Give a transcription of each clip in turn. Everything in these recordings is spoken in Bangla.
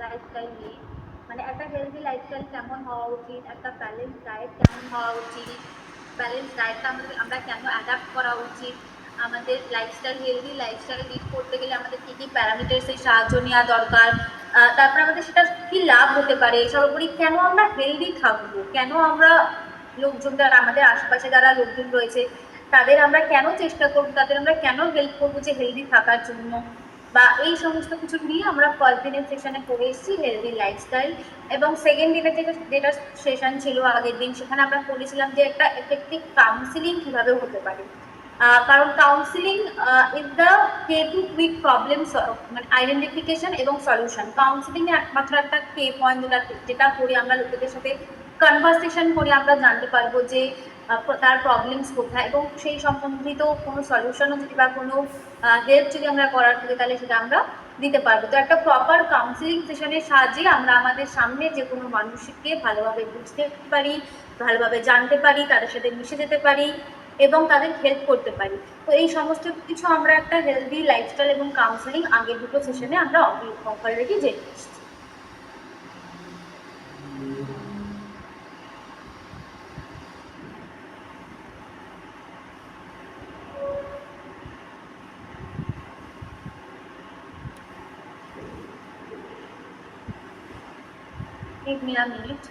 লাইফস্টাইল নিয়ে, মানে একটা হেলদি লাইফস্টাইল কেমন হওয়া উচিত, একটা ব্যালেন্স ডায়েট কেমন হওয়া উচিত, ব্যালেন্স ডায়েটটা আমরা কেন অ্যাডাপ্ট করা উচিত, আমাদের লাইফস্টাইল হেলদি লাইফস্টাইল লিড করতে গেলে আমাদের কি কি প্যারামিটার্সের সাহায্য নেওয়া দরকার, তারপর আমাদের সেটা কি লাভ হতে পারে, সর্বোপরি কেন আমরা হেলদি থাকবো, কেন আমরা লোকজন যারা আমাদের আশেপাশে যারা লোকজন রয়েছে তাদের আমরা কেন চেষ্টা করবো, তাদের আমরা কেন হেল্প করবো যে হেলদি থাকার জন্য, বা এই সমস্ত কিছু নিয়ে আমরা ফার্স্ট দিনের সেশনে করে এসেছি হেলদি লাইফস্টাইল। এবং সেকেন্ড দিনে যেটা সেশন ছিল আগের দিন, সেখানে আমরা বলেছিলাম যে একটা এফেক্টিভ কাউন্সিলিং কিভাবে হতে পারে। কারণ counselling is the key to quick problem, মানে আইডেন্টিফিকেশন এবং সলিউশন। কাউন্সিলিং এ একমাত্র একটা কে পয়েন্ট যেটা করে আমরা লোকেদের সাথে কনভারসেশন করে আমরা জানতে পারবো যে তার প্রবলেমস কোথায়, এবং সেই সম্বন্ধিত কোনো সলিউশনও যদি বা কোনো হেল্প যদি আমরা করার থাকে তাহলে সেটা আমরা দিতে পারবো। তো একটা প্রপার কাউন্সিলিং সেশনের সাহায্যে আমরা আমাদের সামনে যে কোনো মানুষকে ভালোভাবে বুঝতে পারি, ভালোভাবে জানতে পারি, তাদের সাথে মিশে যেতে পারি এবং তাদের হেল্প করতে পারি। তো এই সমস্ত কিছু আমরা একটা হেলদি লাইফস্টাইল এবং কাউন্সিলিং আগের দুটো সেশনে আমরা অলরেডি জেনে এসেছি। Give me a minute.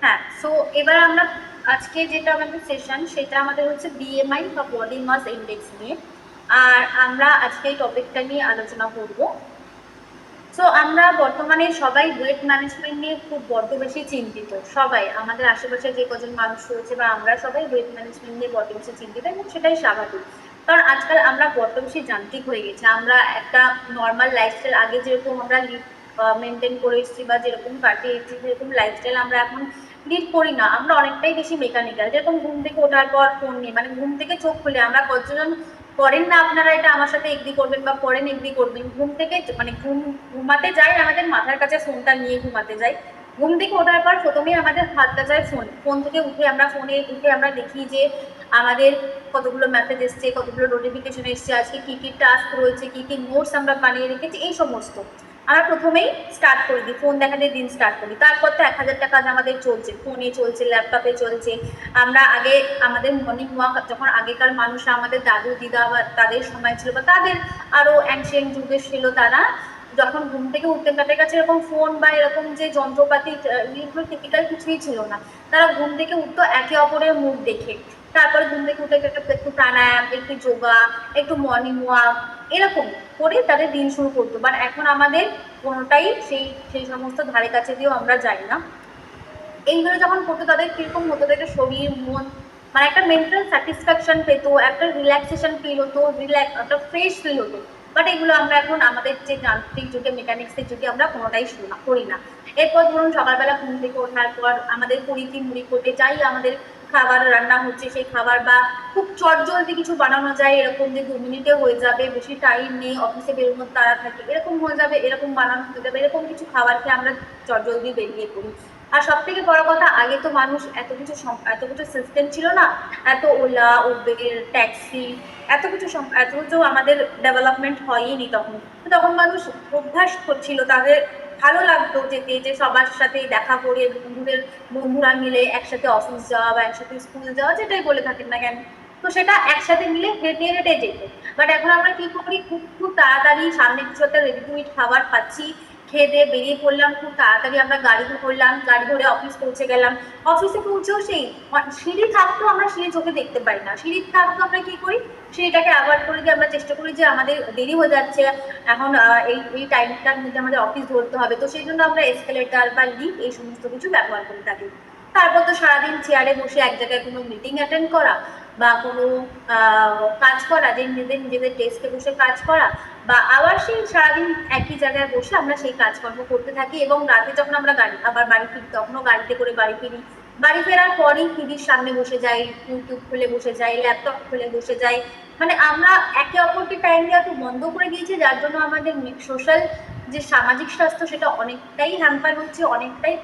হ্যাঁ, সো এবার আমরা আজকে যেটা আমাদের সেশন সেটা আমাদের হচ্ছে বিএমআই বা বডি মাস ইন্ডেক্স নিয়ে। আর আমরা আজকে এই টপিকটা নিয়ে আলোচনা করব। সো আমরা বর্তমানে সবাই ওয়েট ম্যানেজমেন্ট নিয়ে খুব বড্ড বেশি চিন্তিত, সবাই আমাদের আশেপাশে যে কজন মানুষ রয়েছে বা আমরা সবাই ওয়েট ম্যানেজমেন্ট নিয়ে বড্ড বেশি চিন্তিত, এবং সেটাই স্বাভাবিক। কারণ আজকাল আমরা বড্ড বেশি যান্ত্রিক হয়ে গেছি। আমরা একটা নর্মাল লাইফস্টাইল আগে যেরকম আমরা মেনটেন করে এসেছি বা যেরকম কাটিয়ে এসেছি, যেরকম লাইফস্টাইল আমরা এখন লিড করি না। আমরা অনেকটাই বেশি মেকানিক্যাল, যেরকম ঘুম থেকে ওঠার পর ফোন নিয়ে, মানে ঘুম থেকে চোখ খুলে আমরা কতজন করেন না, আপনারা এটা আমার সাথে এগ্রি করবেন বা করেন এগ্রি করবেন, ঘুম থেকে মানে ঘুমাতে যাই আমাদের মাথার কাছে ফোনটা নিয়ে ঘুমাতে যাই। ঘুম থেকে ওঠার পর প্রথমেই আমাদের হাতটা যায় ফোন থেকে উঠে আমরা ফোনে উঠে আমরা দেখি যে আমাদের কতগুলো মেসেজ এসছে, কতগুলো নোটিফিকেশন এসছে, আজকে কি কি টাস্ক রয়েছে, কি কি নোটস আমরা বানিয়ে রেখেছি, এই সমস্ত আমরা প্রথমেই স্টার্ট করে দিই, ফোন দেখা দিয়ে দিন স্টার্ট করি। তারপর তো 1000টা কাজ আমাদের চলছে, ফোনে চলছে, ল্যাপটপে চলছে। আমরা আগে আমাদের মর্নিং ওয়াক, যখন আগেকার মানুষরা আমাদের দাদু দিদা বা তাদের সময় ছিল বা তাদের আরো অ্যানশিয়েন্ট যুগের ছিল, তারা যখন ঘুম থেকে উঠতেন তাদের কাছে এরকম ফোন বা এরকম যে যন্ত্রপাতি এগুলো টিপিক্যাল কিছুই ছিল না। তারা ঘুম থেকে উঠতো একে অপরের মুখ দেখে, তারপরে ঘুম থেকে উঠে একটু প্রাণায়াম, একটু যোগা, একটু মর্নিং ওয়াক এরকম করে তাদের দিন শুরু করতো। বাট এখন আমাদের কোনোটাই সেই সেই সমস্ত ধারে কাছে দিয়েও আমরা যাই না। এইগুলো যখন করতো তাদের কিরকম হতো, তাদের শরীর মন মানে একটা মেন্টাল স্যাটিসফ্যাকশন পেতো, একটা রিল্যাক্সেশন ফিল হতো, একটা ফ্রেশ ফিল হতো। বাট এগুলো আমরা এখন আমাদের যে যান্ত্রিক যুগে, মেকানিক্সের যুগে আমরা কোনোটাই করি না। এরপর ধরুন সকালবেলা ঘুম থেকে ওঠার পর আমাদের পরিধি মুড়ি করতে চাই, আমাদের খাবার রান্না হচ্ছে, সেই খাবার বা খুব চটজলদি কিছু বানানো যায় এরকম যে 2 মিনিটে হয়ে যাবে, বেশি টাইম নেই, অফিসে বেরোনোর তাড়া থাকে, এরকম হয়ে যাবে, এরকম বানানো হয়ে যাবে, এরকম কিছু খাবারকে আমরা চটজলদি বেরিয়ে পড়ি। আর সব থেকে বড় কথা, আগে তো মানুষ এত কিছু সিস্টেম ছিল না, এত ওলা উবের ট্যাক্সি, এত কিছু আমাদের ডেভেলপমেন্ট হয়নি তখন। তো তখন মানুষ অভ্যাস করছিল, তাদের ভালো লাগতো যেতে, যে সবার সাথে দেখা করে বন্ধুরা মিলে একসাথে অফিস যাওয়া বা একসাথে স্কুল যাওয়া, যেটাই বলে থাকেন না কেন, তো সেটা একসাথে মিলে হেঁটে হেঁটে যেত। বাট এখন আমরা কি করি, খুব খুব তাড়াতাড়ি সামনে কিছু একটা রেডি টু ইট খাবার পাচ্ছি, খেয়ে দিয়ে বেরিয়ে পড়লাম, খুব তাড়াতাড়ি আমরা গাড়ি করলাম, গাড়ি ধরে অফিস পৌঁছে গেলাম। অফিসে পৌঁছেও সেই সিঁড়ি থাকতো, আমরা সিঁড়ি চোখে দেখতে পাই না, সিঁড়ি থাকতো আমরা কি করি, সিঁড়িটাকে অ্যাভয়েড করে দিয়ে আমরা চেষ্টা করি যে আমাদের দেরি হয়ে যাচ্ছে, এখন এই টাইমটার মধ্যে আমাদের অফিস ধরতে হবে, তো সেই জন্য আমরা এসকেলেটার বা লিফট এই সমস্ত কিছু ব্যবহার করে থাকি। তারপর তো সারাদিন চেয়ারে বসে এক জায়গায় কোনো মিটিং অ্যাটেন্ড করা বা কোনো কাজ করা, যে নিজেদের নিজেদের ডেস্কে বসে কাজ করা, বা আবার সেই সারাদিন একই জায়গায় বসে আমরা সেই কাজকর্ম করতে থাকি। এবং রাতে যখন আমরা আবার বাড়ি ফিরি, তখনও গাড়িতে করে বাড়ি ফিরি। বাড়ি ফেরার পরেই টিভির সামনে বসে যাই, ইউটিউব খুলে বসে যাই, ল্যাপটপ খুলে বসে যাই। মানে আমরা একে অপরকে টাইম দেওয়া তো বন্ধ করে দিয়েছি, যার জন্য আমাদের সোশ্যাল যে সামাজিক স্বাস্থ্য সেটা অনেকটাই হ্যাম্পার হচ্ছে, অনেকটাই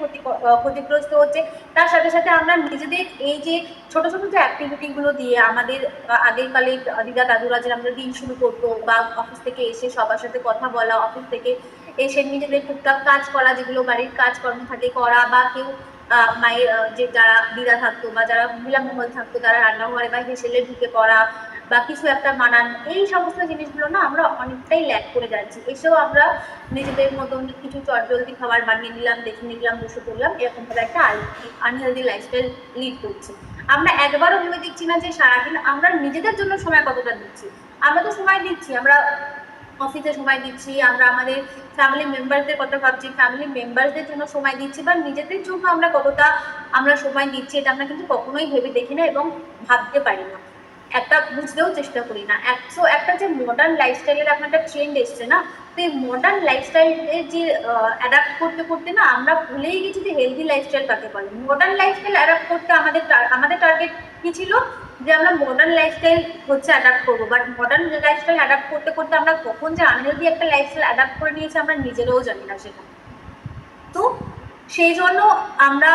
ক্ষতিগ্রস্ত হচ্ছে। তার সাথে সাথে আমরা নিজেদের এই যে ছোট ছোট যে অ্যাক্টিভিটি গুলো দিয়ে আমাদের আগের কালে দিদা দাদুরা যে আমরা দিন শুরু করতো, বা অফিস থেকে এসে সবার সাথে কথা বলা, অফিস থেকে এসে নিজেদের টুকটাক কাজ করা, যেগুলো বাড়ির কাজকর্ম থাকে করা, বা কেউ মায়ের যে যারা দিদা থাকতো বা যারা মহিলা মহল থাকতো তারা রান্নাঘরে বা হেসেলে ঢুকে পড়া বা কিছু একটা বানান, এই সমস্ত জিনিসগুলো না আমরা অনেকটাই ল্যাক করে যাচ্ছি। এসেও আমরা নিজেদের মতন কিছু চটজলদি খাবার বানিয়ে নিলাম, দেখে নিলাম, বসে পড়লাম, এরকম ভাবে একটা আনহেলদি লাইফস্টাইল লিড করছি। আমরা একবারও ভেবে দেখছি না যে সারাদিন আমরা নিজেদের জন্য সময় কতটা দিচ্ছি। আমরা তো সময় দিচ্ছি, আমরা অফিসে সময় দিচ্ছি, আমরা আমাদের ফ্যামিলি মেম্বারদের কথা ভাবছি, ফ্যামিলি মেম্বারদের জন্য সময় দিচ্ছি, বা নিজেদের জন্য আমরা কতটা আমরা সময় দিচ্ছি এটা আমরা কিন্তু কখনোই ভেবে দেখি না এবং ভাবতে পারি না, একটা বুঝতেও চেষ্টা করি না। একটা যে মডার্ন লাইফস্টাইলের এখন একটা ট্রেন্ড এসছে না, তো এই মডার্ন লাইফস্টাইলের যে অ্যাডাপ্ট করতে করতে না আমরা ভুলেই গেছি যে হেলদি লাইফস্টাইল কাকে বলে। মডার্ন লাইফস্টাইল অ্যাডাপ্ট করতে আমাদের টার্গেট কি ছিল, যে আমরা মডার্ন লাইফস্টাইল হচ্ছে অ্যাডাপ্ট করবো, বাট মডার্ন লাইফস্টাইল অ্যাডাপ্ট করতে করতে আমরা কখন যে আনহেলদি একটা লাইফস্টাইল অ্যাডাপ্ট করে নিয়েছি আমরা নিজেরাও জানি না সেটা। তো সেই জন্য আমরা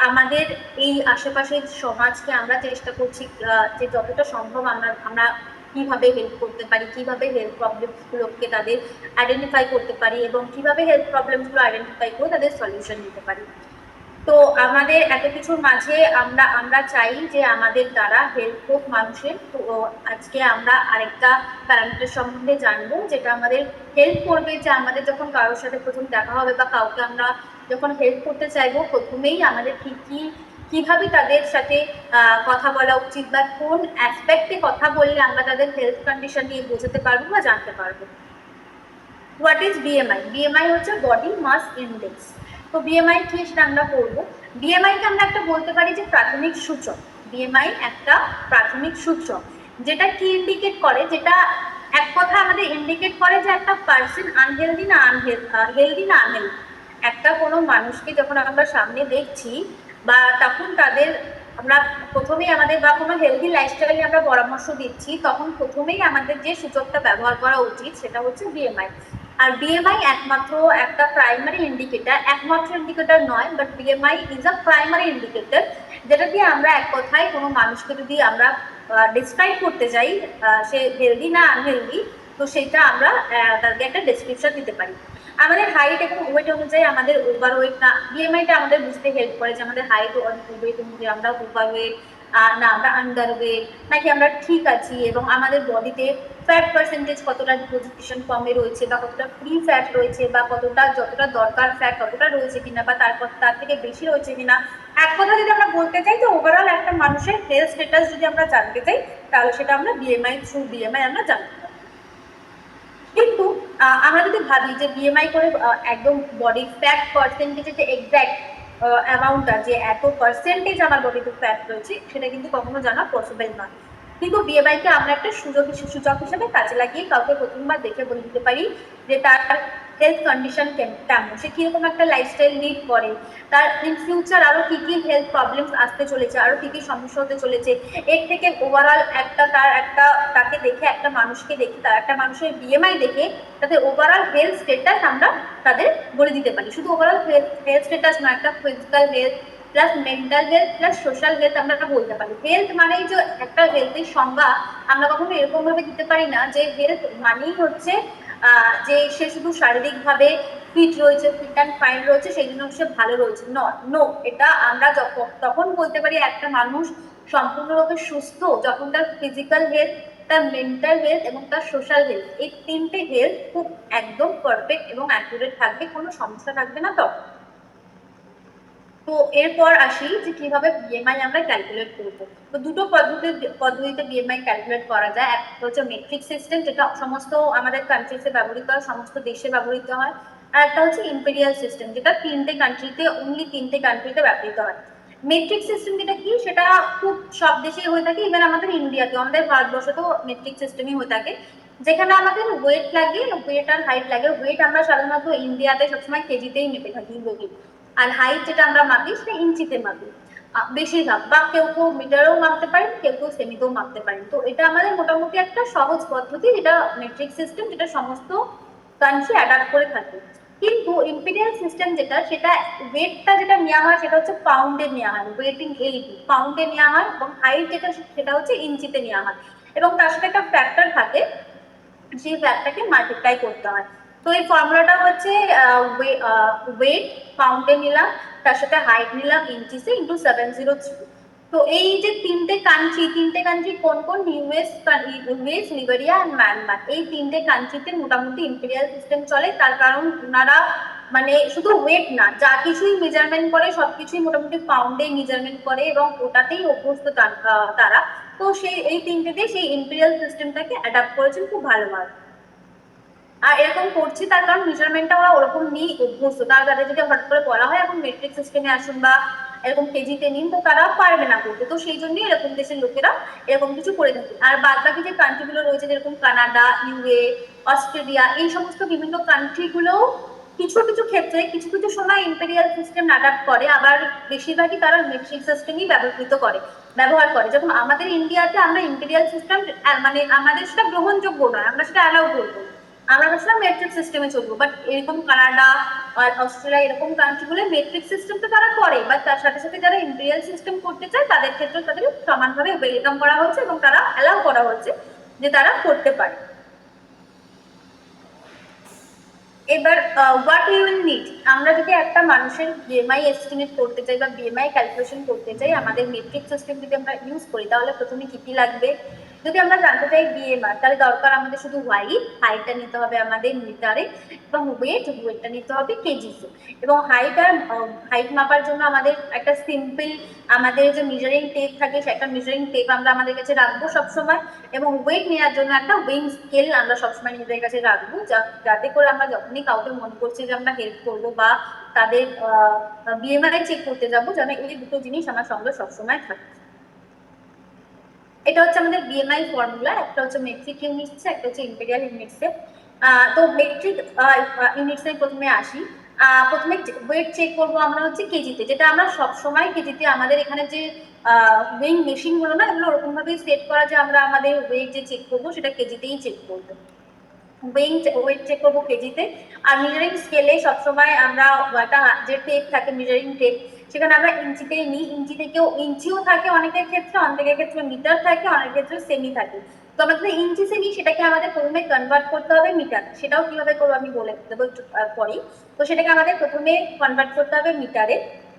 আমাদের এই আশেপাশের সমাজকে আমরা চেষ্টা করছি যে যতটা সম্ভব আমরা কিভাবে হেল্প করতে পারি, কিভাবে হেলথ প্রবলেমগুলোকে তাদের আইডেন্টিফাই করতে পারি, এবং কিভাবে হেলথ প্রবলেমগুলো আইডেন্টিফাই করে তাদের সলিউশন দিতে পারি। তো আমাদের এত কিছুর মাঝে আমরা চাই যে আমাদের দ্বারা হেল্প হোক মানুষের। তো আজকে আমরা আরেকটা প্যারামিটার সম্বন্ধে জানবো, যেটা আমাদের হেল্প করবে, যে আমাদের যখন কারোর সাথে প্রথম দেখা হবে বা কাউকে আমরা যখন হেল্প করতে চাইবো, প্রথমেই আমাদের কিভাবে তাদের সাথে কথা বলা উচিত, বা কোন অ্যাসপেক্টে কথা বললে আমরা তাদের হেলথ কন্ডিশন নিয়ে বোঝাতে পারবো বা জানতে পারবো। What is BMI? বিএমআই হচ্ছে বডি মাস ইন্ডেক্স। তো বিএমআই কি সেটা আমরা পড়বো। বিএমআইকে আমরা একটা বলতে পারি যে প্রাথমিক সূচক। বিএমআই একটা প্রাথমিক সূচক, যেটা কি ইন্ডিকেট করে, যেটা এক কথা আমাদের ইন্ডিকেট করে যে একটা পার্সন আনহেলদি না হেলদি না আনহেলদি। একটা কোনো মানুষকে যখন আমরা সামনে দেখছি বা তখন তাদের আমরা প্রথমেই আমাদের বা কোনো হেলদি লাইফস্টাইলে আমরা পরামর্শ দিচ্ছি, তখন প্রথমেই আমাদের যে সূচকটা ব্যবহার করা উচিত সেটা হচ্ছে বিএমআই। আর বিএমআই একমাত্র একটা প্রাইমারি ইন্ডিকেটর, একমাত্র ইন্ডিকেটর নয়, but BMI is a primary indicator, যেটা দিয়ে আমরা এক কথায় কোনো মানুষকে যদি আমরা ডিসক্রাইব করতে চাই সে হেলদি না আনহেলদি, তো সেটা আমরা তাদেরকে একটা ডেসক্রিপশন দিতে পারি। আমাদের হাইট এবং ওয়েট অনুযায়ী আমাদের ওভার ওয়েট না, বিএমআইটা আমাদের বুঝতে হেল্প করে যে আমাদের হাইট ওয়েট অনুযায়ী আমরা ওভার ওয়েট না আমরা আন্ডার ওয়েট, নাকি আমরা ঠিক আছি, এবং আমাদের বডিতে ফ্যাট পার্সেন্টেজ কতটা ডিপোজিশন কমে রয়েছে, বা কতটা ফ্রি ফ্যাট রয়েছে, বা কতটা যতটা দরকার ফ্যাট ততটা রয়েছে কিনা, বা তার থেকে বেশি রয়েছে কিনা। এক কথা যদি আমরা বলতে চাই যে ওভারঅল একটা মানুষের হেলথ স্ট্যাটাস যদি আমরা জানতে চাই, তাহলে সেটা আমরা বিএমআই থ্রু বিএমআই আমরা জানতে পারি। কিন্তু আমরা যদি ভাবি যে বিএমআই করে একদম বডি ফ্যাট পার্সেন্টেজের যে এক্স্যাক্ট অ্যামাউন্টটা, যে এত পার্সেন্টেজ আমার বডিতে ফ্যাট রয়েছে, সেটা কিন্তু কখনো জানা পসিবল নয়। কিন্তু বিএমআইকে আমরা একটা সূচক হিসেবে কাজে লাগিয়ে কাউকে প্রথমবার দেখে বলে দিতে পারি যে তার হেলথ কন্ডিশন কেমন, সে কিরকম একটা লাইফস্টাইল লিড করে, তার ইন ফিউচার আরো কি কি হেলথ প্রবলেমস আসতে চলেছে, আরো কি কি সমস্যা হতে চলেছে। এর থেকে ওভারঅল তাকে দেখে, একটা মানুষকে দেখে, তার একটা মানুষের বিএমআই দেখে তাদের ওভারঅল হেলথ স্টেটাস আমরা তাদের বলে দিতে পারি। শুধু ওভারঅল হেলথ স্টেটাস নয়, একটা physical health plus mental health plus social health আমরা বলতে পারি। হেলথ মানেই যে একটা হেলথের সংজ্ঞা আমরা কখনো এরকম ভাবে দিতে পারি না যে হেলথ মানেই হচ্ছে যে সে শুধু শারীরিকভাবে ফিট রয়েছে, ফিট অ্যান্ড ফাইন রয়েছে, সেই জন্য সে ভালো রয়েছে। নো, এটা আমরা তখন বলতে পারি একটা মানুষ সম্পূর্ণরূপে সুস্থ যখন তার ফিজিক্যাল হেলথ, তার মেন্টাল হেলথ এবং তার সোশ্যাল হেলথ, এই তিনটে হেলথ খুব একদম পারফেক্ট এবং অ্যাকুরেট থাকবে, কোনো সমস্যা থাকবে না। তো এরপর আসি যে কিভাবে বিএমআই আমরা ক্যালকুলেট করবো। তো দুটো পদ্ধতিতে বিএমআই ক্যালকুলেট করা যায়। একটা হচ্ছে মেট্রিক সিস্টেম, যেটা সমস্ত আমাদের কান্ট্রিতে ব্যবহৃত হয়, সমস্ত দেশে ব্যবহৃত হয়। আর একটা হচ্ছে ইম্পেরিয়াল সিস্টেম, যেটা অনলি তিনটে কান্ট্রিতে ব্যবহৃত হয়। মেট্রিক সিস্টেম যেটা কি, সেটা খুব সব দেশেই হয়ে থাকে, ইভেন আমাদের ইন্ডিয়াতে, আমাদের ভারতবর্ষেও মেট্রিক সিস্টেমই হয়ে থাকে, যেখানে আমাদের ওয়েট লাগে, ওয়েট আর হাইট লাগে। ওয়েট আমরা সাধারণত ইন্ডিয়াতে সবসময় কেজিতেই মেপে থাকি ওয়েট, আর হাইট যেটা আমরা মাপি সেটা ইঞ্চিতে মাপি বেশিরভাগ, বা কেউ কেউ মিটারেও মাপতে পারেন, কেউ কেউ সেমিতেও মাপতে পারেন। তো এটা আমাদের মোটামুটি একটা সহজ পদ্ধতি, যেটা মেট্রিক সিস্টেম, যেটা সমস্ত কান্ট্রি অ্যাডাপ্ট করে থাকে। কিন্তু ইম্পিরিয়াল সিস্টেম যেটা, সেটা ওয়েটটা যেটা নেওয়া হয় সেটা হচ্ছে পাউন্ডে নেওয়া হয়, ওয়েটিং এইট পাউন্ডে নেওয়া হয়, এবং হাইট যেটা সেটা হচ্ছে ইঞ্চিতে নেওয়া হয়, এবং তার সাথে একটা ফ্যাক্টর থাকে, সেই ফ্যাক্টরটাকে মাল্টিপ্লাই করতে হয়। তো এই ফর্মুলাটা হচ্ছে ওয়েট পাউন্ডে নিলাম, তার সাথে হাইট নিলাম ইঞ্চিসে, ইন্টু 703। তো এই যে তিনটে কান্ট্রি কোন কোন? ইউএস, লিবেরিয়া আর মায়ানমার। এই তিনটে কান্ট্রিতে মোটামুটি ইম্পেরিয়াল সিস্টেম চলে, তার কারণ ওনারা মানে শুধু ওয়েট না, যা কিছুই মেজারমেন্ট করে সবকিছুই মোটামুটি পাউন্ডে মেজারমেন্ট করে, এবং ওটাতেই অভ্যস্ত তারা। তো এই তিনটে দিয়ে সেই ইম্পেরিয়াল সিস্টেমটাকে অ্যাডাপ্ট করেছেন খুব ভালোভাবে। আর এরকম করছি তার কারণ মেজারমেন্টটা ওরা ওরকম নিয়ে অভ্যস্ত। তাদের যদি হঠাৎ করে বলা হয় এখন মেট্রিক সিস্টেমে আসুন বা এরকম কেজিতে নিন, তো তারা পারবে না করতে। তো সেই জন্যই এরকম দেশের লোকেরা এরকম কিছু করে থাকে। আর বাদ বাকি যে কান্ট্রিগুলো রয়েছে, যেরকম কানাডা, ইউএ, অস্ট্রেলিয়া, এই সমস্ত বিভিন্ন কান্ট্রিগুলো কিছু কিছু ক্ষেত্রে কিছু কিছু সময় ইম্পেরিয়াল সিস্টেম অ্যাডাপ্ট করে, আবার বেশিরভাগই তারা মেট্রিক সিস্টেমই ব্যবহার করে। যখন আমাদের ইন্ডিয়াতে আমরা ইম্পেরিয়াল সিস্টেম মানে আমাদের সেটা গ্রহণযোগ্য নয়, আমরা সেটা অ্যালাউ করবো, আমরা ভাবছিলাম মেট্রিক সিস্টেমে চলবো। বাট এরকম কানাডা আর অস্ট্রেলিয়া এরকম কান্ট্রিগুলো মেট্রিক সিস্টেম তো তারা করে, বাট তার সাথে সাথে যারা ইম্পেরিয়াল সিস্টেম করতে চায় তাদের ক্ষেত্রে তাদের সমানভাবে ওয়েলকাম করা হচ্ছে, এবং তারা অ্যালাউ করা হচ্ছে যে তারা করতে পারে। এবার হোয়াট ইউ উইল নিড, আমরা যদি একটা মানুষের বিএমআই এস্টিমেট করতে চাই বা বিএমআই ক্যালকুলেশন করতে চাই, আমাদের মেট্রিক সিস্টেম যদি আমরা ইউজ করি, তাহলে প্রথমে কি কি লাগবে? যদি আমরা জানতে চাই বিএমআর, তাহলে দরকার আমাদের শুধু হাইটটা নিতে হবে আমাদের মিটারে, এবং ওয়েটটা নিতে হবে কেজিতে। এবং হাইট মাপার জন্য আমাদের একটা সিম্পল আমাদের যে মেজারিং টেপ থাকে, সে একটা মেজারিং টেপ আমরা আমাদের কাছে রাখবো সবসময়। এবং ওয়েট নেওয়ার জন্য একটা ওয়েইং স্কেল আমরা সবসময় নিজেদের কাছে রাখবো, যাতে করে আমরা যখনই কাউকে মনে করছি যে আমরা হেল্প করবো বা তাদের বিএমআই চেক করতে যাবো, যেন এই দুটো জিনিস আমার সঙ্গে সবসময় থাকে। এটা হচ্ছে আমাদের বিএমআই ফর্মুলা, একটা হচ্ছে মেট্রিক ইউনিটসে, একটা হচ্ছে ইম্পেরিয়াল ইউনিটসে। তো মেট্রিক ইউনিটসে প্রথমে আসি। প্রথমে ওয়েট চেক করবো আমরা হচ্ছে কেজিতে, যেটা আমরা সবসময় কেজিতে, আমাদের এখানে যে ওয়েইং মেশিন গুলো না, এগুলো ওরকম ভাবেই সেট করা যে আমরা আমাদের ওয়েট যে চেক করবো সেটা কেজিতেই চেক করবো। ওয়েট চেক করবো কেজিতে। আর মেজারিং স্কেলে সবসময় আমরা একটা যে টেপ থাকে মেজারিং টেপ, সেখানে আমরা ইঞ্চিতেই নিই। ইঞ্চিও থাকে অনেকের ক্ষেত্রে, অনেকের ক্ষেত্রে মিটার থাকে, অনেকের ক্ষেত্রে সেমি থাকে। তো আমরা যদি ইঞ্চিতে নিই, সেটাকে আমাদের প্রথমে কনভার্ট করতে হবে মিটার। সেটাও কিভাবে করবো আমি বলে দেবো একটু পরেই। তো সেটাকে আমাদের প্রথমে কনভার্ট করতে হবে মিটারে।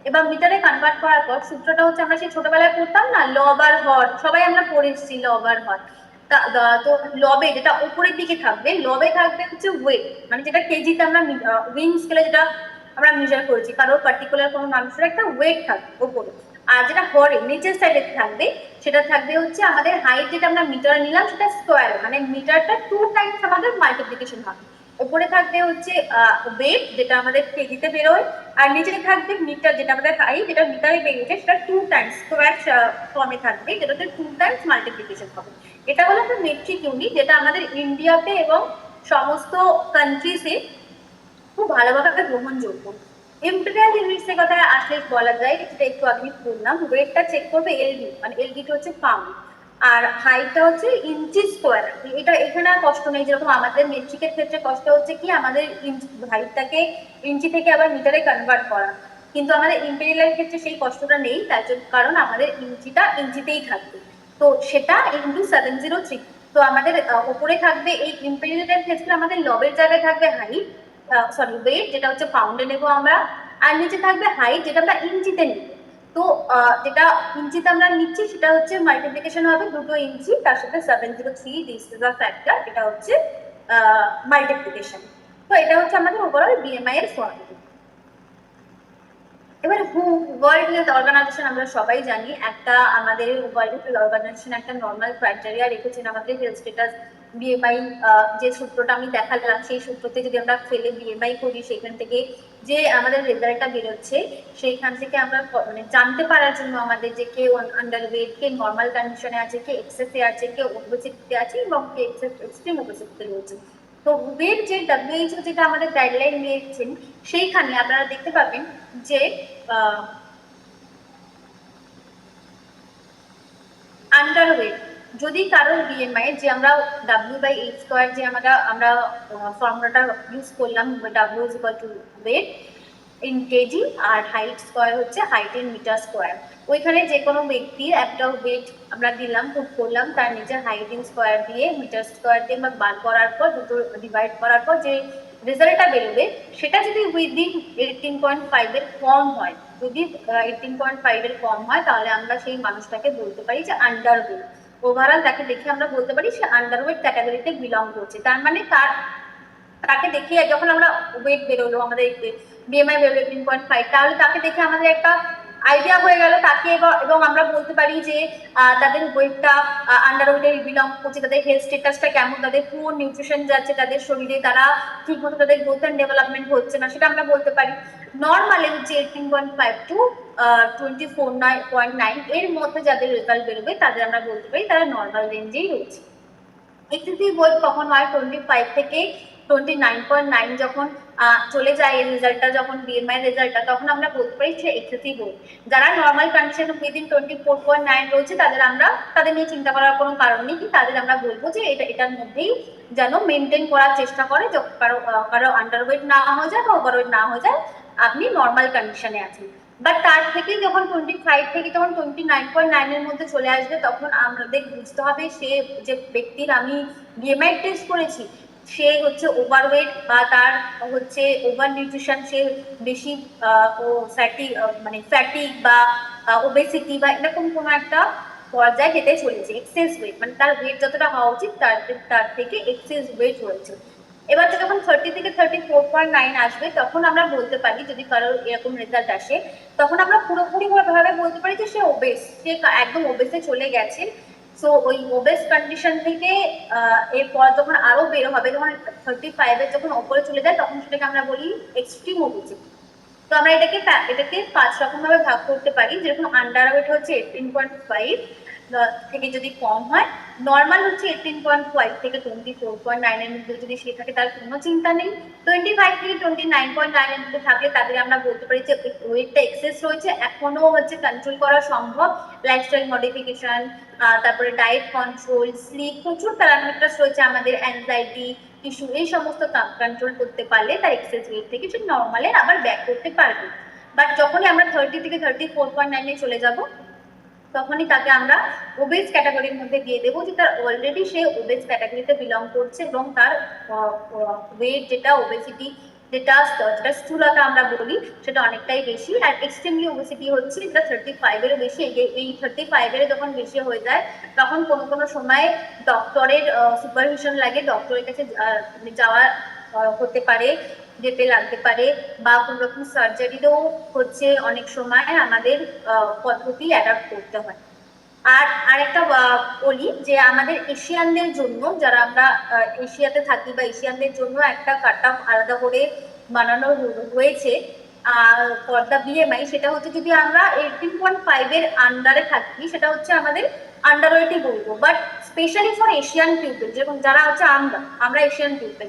এবার মিটারে কনভার্ট করার পর সূত্রটা হচ্ছে, আমরা সেই ছোটবেলায় পড়তাম না, লব আর হর, সবাই আমরা পড়েছি লব আর হর। তো লবে যেটা উপরের দিকে থাকবে, লবে থাকবে হচ্ছে ওয়েট, মানে যেটা কেজিতে আমরা উইং স্কেলে যেটা আমরা মেজার করেছি, কারোর পার্টিকুলার কোনো মানুষের একটা ওয়েট থাকবে উপরে। আর যেটা হরে নিচের সাইডে থাকবে, সেটা থাকবে হচ্ছে আমাদের হাইট, যেটা আমরা মিটার নিলাম সেটা স্কোয়ার, মানে মিটারটা 2 টাইমস আমাদের মাল্টিপ্লিকেশন হবে। উপরে থাকবে হচ্ছে ওয়েট, যেটা আমাদের কেজিতে বেরোয়, আর নিচে থাকবে মিটার, যেটা আমাদের হাইট, যেটা মিটারে বেরিয়েছে, সেটা 2 টাইমস স্কোয়ার ফর্মে থাকবে, যেটাতে 2 টাইমস মাল্টিপ্লিকেশন হবে। এটা হলো একটা মেট্রিক ইউনিট, যেটা আমাদের ইন্ডিয়াতে এবং সমস্ত কান্ট্রিজে খুব ভালোভাবে গ্রহণযোগ্য। ইম্পেরিয়াল ইউনিটসের কথা আসলে বলা যায়, যেটা একটু আগে বললাম, ওয়েটটা চেক করবে এলডি, মানে এলডিটা হচ্ছে পাউন্ড, আর হাইটটা হচ্ছে ইঞ্চি স্কোয়ার। এটা এখানে আর কষ্ট নেই, যেরকম আমাদের মেট্রিকের ক্ষেত্রে কষ্ট হচ্ছে কি আমাদের হাইটটাকে ইঞ্চি থেকে আবার মিটারে কনভার্ট করা, কিন্তু আমাদের ইম্পেরিয়ালের ক্ষেত্রে সেই কষ্টটা নেই, তার জন্য কারণ আমাদের ইঞ্চিটা ইঞ্চিতেই থাকবে। তো সেটা ইন্টু 703। তো আমাদের উপরে থাকবে এই ইম্পেরিয়ালের ক্ষেত্রে আমাদের লবের জায়গায় থাকবে হাইট, ওয়েট, যেটা হচ্ছে পাউন্ডে নেবো আমরা, আর নিচে থাকবে হাইট, যেটা আমরা ইঞ্চিতে নেব। তো যেটা ইঞ্চিতে আমরা নিচ্ছি সেটা হচ্ছে মাল্টিপ্লিকেশন হবে 2 ইঞ্চি, তার সাথে 703 দিস ইজ আ ফ্যাক্টর, এটা হচ্ছে মাল্টিপ্লিকেশন। তো এটা হচ্ছে আমাদের ওভারঅল বিএমআই এর ফর্মুলা। এবার ওয়ার্ল্ড হেলথ অর্গানাইজেশন আমরা সবাই জানি, একটা আমাদের ওয়ার্ল্ড হেলথ অর্গানাইজেশন একটা নর্মাল ক্রাইটেরিয়া রেখেছেন আমাদের হেলথ স্ট্যাটাস বিএমআই। যে সূত্রটা আমি দেখালাম সেই সূত্রতে যদি আমরা ফেলে বিএমআই করি, সেখান থেকে যে আমাদের রেজাল্টটা বেরোচ্ছে সেইখান থেকে আমরা মানে জানতে পারার জন্য আমাদের যে কে আন্ডার ওয়েট, কে নর্মাল কন্ডিশনে আছে, কে এক্সেসে আছে, কে ওবেসিটিতে আছে এবং কে এক্সট্রিম ওবেসিটিতে রয়েছে। তো ওয়েট যে WHO যেটা আমাদের গাইডলাইন নিয়েছেন সেইখানে আপনারা দেখতে পাবেন যে আন্ডারওয়েট যদি কারোর বিএমআই যে আমরা W/H² যে আমরা ফর্মুলাটা ইউজ করলাম, W is equal to weight in KG, আর হাইট স্কোয়ার হচ্ছে হাইট ইন মিটার স্কোয়ার। ওইখানে যে কোনো ব্যক্তির একটা ওয়েট আমরা দিলাম, পুট করলাম, তার নিজের হাইট ইন স্কোয়ার দিয়ে মিটার স্কোয়ার দিয়ে আমরা বার করার পর দুটো ডিভাইড করার পর যে রেজাল্টটা বেরোবে সেটা যদি উইদিন 18.5 এর কম হয়, যদি 18.5 এর কম হয়, তাহলে আমরা সেই মানুষটাকে বলতে পারি যে আন্ডারওয়েট। ওভারঅল তাকে দেখে আমরা বলতে পারি সে আন্ডারওয়েট ক্যাটাগরিতে বিলং করছে। তার মানে তাকে দেখে যখন আমরা ওয়েট বেরোলো আমাদের বিএমআই বেরোলো 18.5, তাহলে তাকে দেখে আমাদের একটা আইডিয়া হয়ে গেল তাকে, এবং আমরা বলতে পারি যে তাদের ওয়েটটা আন্ডারওয়েটে বিলং করছে, তাদের হেলথ স্ট্যাটাসটা কেমন, তাদের পুয়ার নিউট্রিশন যাচ্ছে তাদের শরীরে, তারা ঠিকমতো তাদের গ্রোথ অ্যান্ড ডেভেলপমেন্ট হচ্ছে না, সেটা আমরা বলতে পারি। নর্মাল হচ্ছে 18.5 টু 24.9 এর মধ্যে যাদের রেজাল্ট বেরোবে তাদের আমরা বলতে পারি তারা নর্মাল রেঞ্জেই রয়েছে। এক্সেসিভ ওয়েট কখন হয়? 25 থেকে 29.9 যখন চলে যায় এই রেজাল্টটা, যখন বিএমআই রেজাল্টটা, তখন আমরা বলতে পারি সে এক্সেসিভ ওয়েট। যারা নর্মাল কন্ডিশন উইদিন 24.9 রয়েছে তাদের নিয়ে চিন্তা করার কোনো কারণ নেই, তাদের আমরা বলবো যে এটার মধ্যেই যেন মেনটেন করার চেষ্টা করে, কারো আন্ডারওয়েট না হয়ে যায় বা ওভারওয়েট না হয়ে যায়, আপনি নর্মাল কন্ডিশনে আছেন। বাট তার থেকে যখন 25 থেকে যখন 29.9 এর মধ্যে চলে আসবে, তখন আমাদের বুঝতে হবে সে যে ব্যক্তির আমি বিএমআই টেস্ট করেছি সে হচ্ছে ওভারওয়েট বা তার হচ্ছে ওভার নিউট্রিশন, সে বেশি ও ফ্যাটি বা ওবেসিটি বা এরকম কোনো একটা পর্যায়ে যেতে চলেছে, এক্সেস ওয়েট, মানে তার ওয়েট যতটা হওয়া উচিত তার থেকে এক্সেস ওয়েট হয়েছে। এবার যখন 30 থেকে 34.9 আসবে, তখন আমরা বলতে পারি যদি কারোর এরকম রেজাল্ট আসে, তখন আমরা পুরোপুরি ভাবে বলতে পারি যে সে ওবেস, সে একদম ওবেসে চলে গেছে। সো ওই ওবেস কন্ডিশন থেকে এরপর যখন আরো বের হবে, যখন 35 এর যখন ওপরে চলে যায়, তখন সেটাকে আমরা বলি এক্সট্রিম ওবেসিটি। তো আমরা এটাকে 5 রকম ভাবে ভাগ করতে পারি, যেরকম আন্ডারওয়েট হচ্ছে 18.5 থেকে যদি কম হয়, নর্মাল হচ্ছে 18.5 থেকে 24.9 এর মধ্যে যদি সে থাকে তার কোনো চিন্তা নেই, 25 থেকে 29.9 এর মধ্যে থাকলে তাদের আমরা বলতে পারি যে ওয়েটটা এক্সেস রয়েছে, এখনো হচ্ছে কন্ট্রোল করা সম্ভব, লাইফস্টাইল মডিফিকেশন, তারপরে ডায়েট কন্ট্রোল, স্লিপ, প্রচুর প্যারামিটার্স রয়েছে আমাদের, অ্যাংজাইটি ইস্যু, এই সমস্ত কন্ট্রোল করতে পারলে তার এক্সেস ওয়েট থেকে সে নর্মালে আবার ব্যাক করতে পারবে। বাট যখনই আমরা 30 থেকে 34.9 এ চলে যাব, তখনই তাকে আমরা ওবেস ক্যাটাগরির মধ্যে দিয়ে দেবো, যে তার অলরেডি সে ওবেস ক্যাটাগরিতে বিলং করছে এবং তার ওয়েট যেটা ওবেসিটি যেটা স্থূলতা আমরা বলি সেটা অনেকটাই বেশি। আর এক্সট্রিমলি ওবেসিটি হচ্ছে যেটা 35 এরও বেশি। এই 35 এর যখন বেশি হয়ে যায়, তখন কোনো সময় ডক্টরের সুপারভিশন লাগে, ডক্টরের কাছে যাওয়া হতে পারে, যেতে লাগতে পারে, বা কোনো রকম সার্জারিরও হচ্ছে অনেক সময় আমাদের পদ্ধতি অ্যাডাপ্ট করতে হয়। আর আরেকটা বলি যে আমাদের এশিয়ানদের জন্য, যারা আমরা এশিয়াতে থাকি বা এশিয়ানদের জন্য একটা কাট অফ আলাদা করে বানানো হয়েছে ফর দ্য বিএমআই, সেটা হচ্ছে যদি আমরা 18.5 এর আন্ডারে থাকি সেটা হচ্ছে আমাদের আন্ডারওয়েটই বলবো। But specially for Asian people, যেরকম যারা হচ্ছে আমরা এশিয়ান পিপল,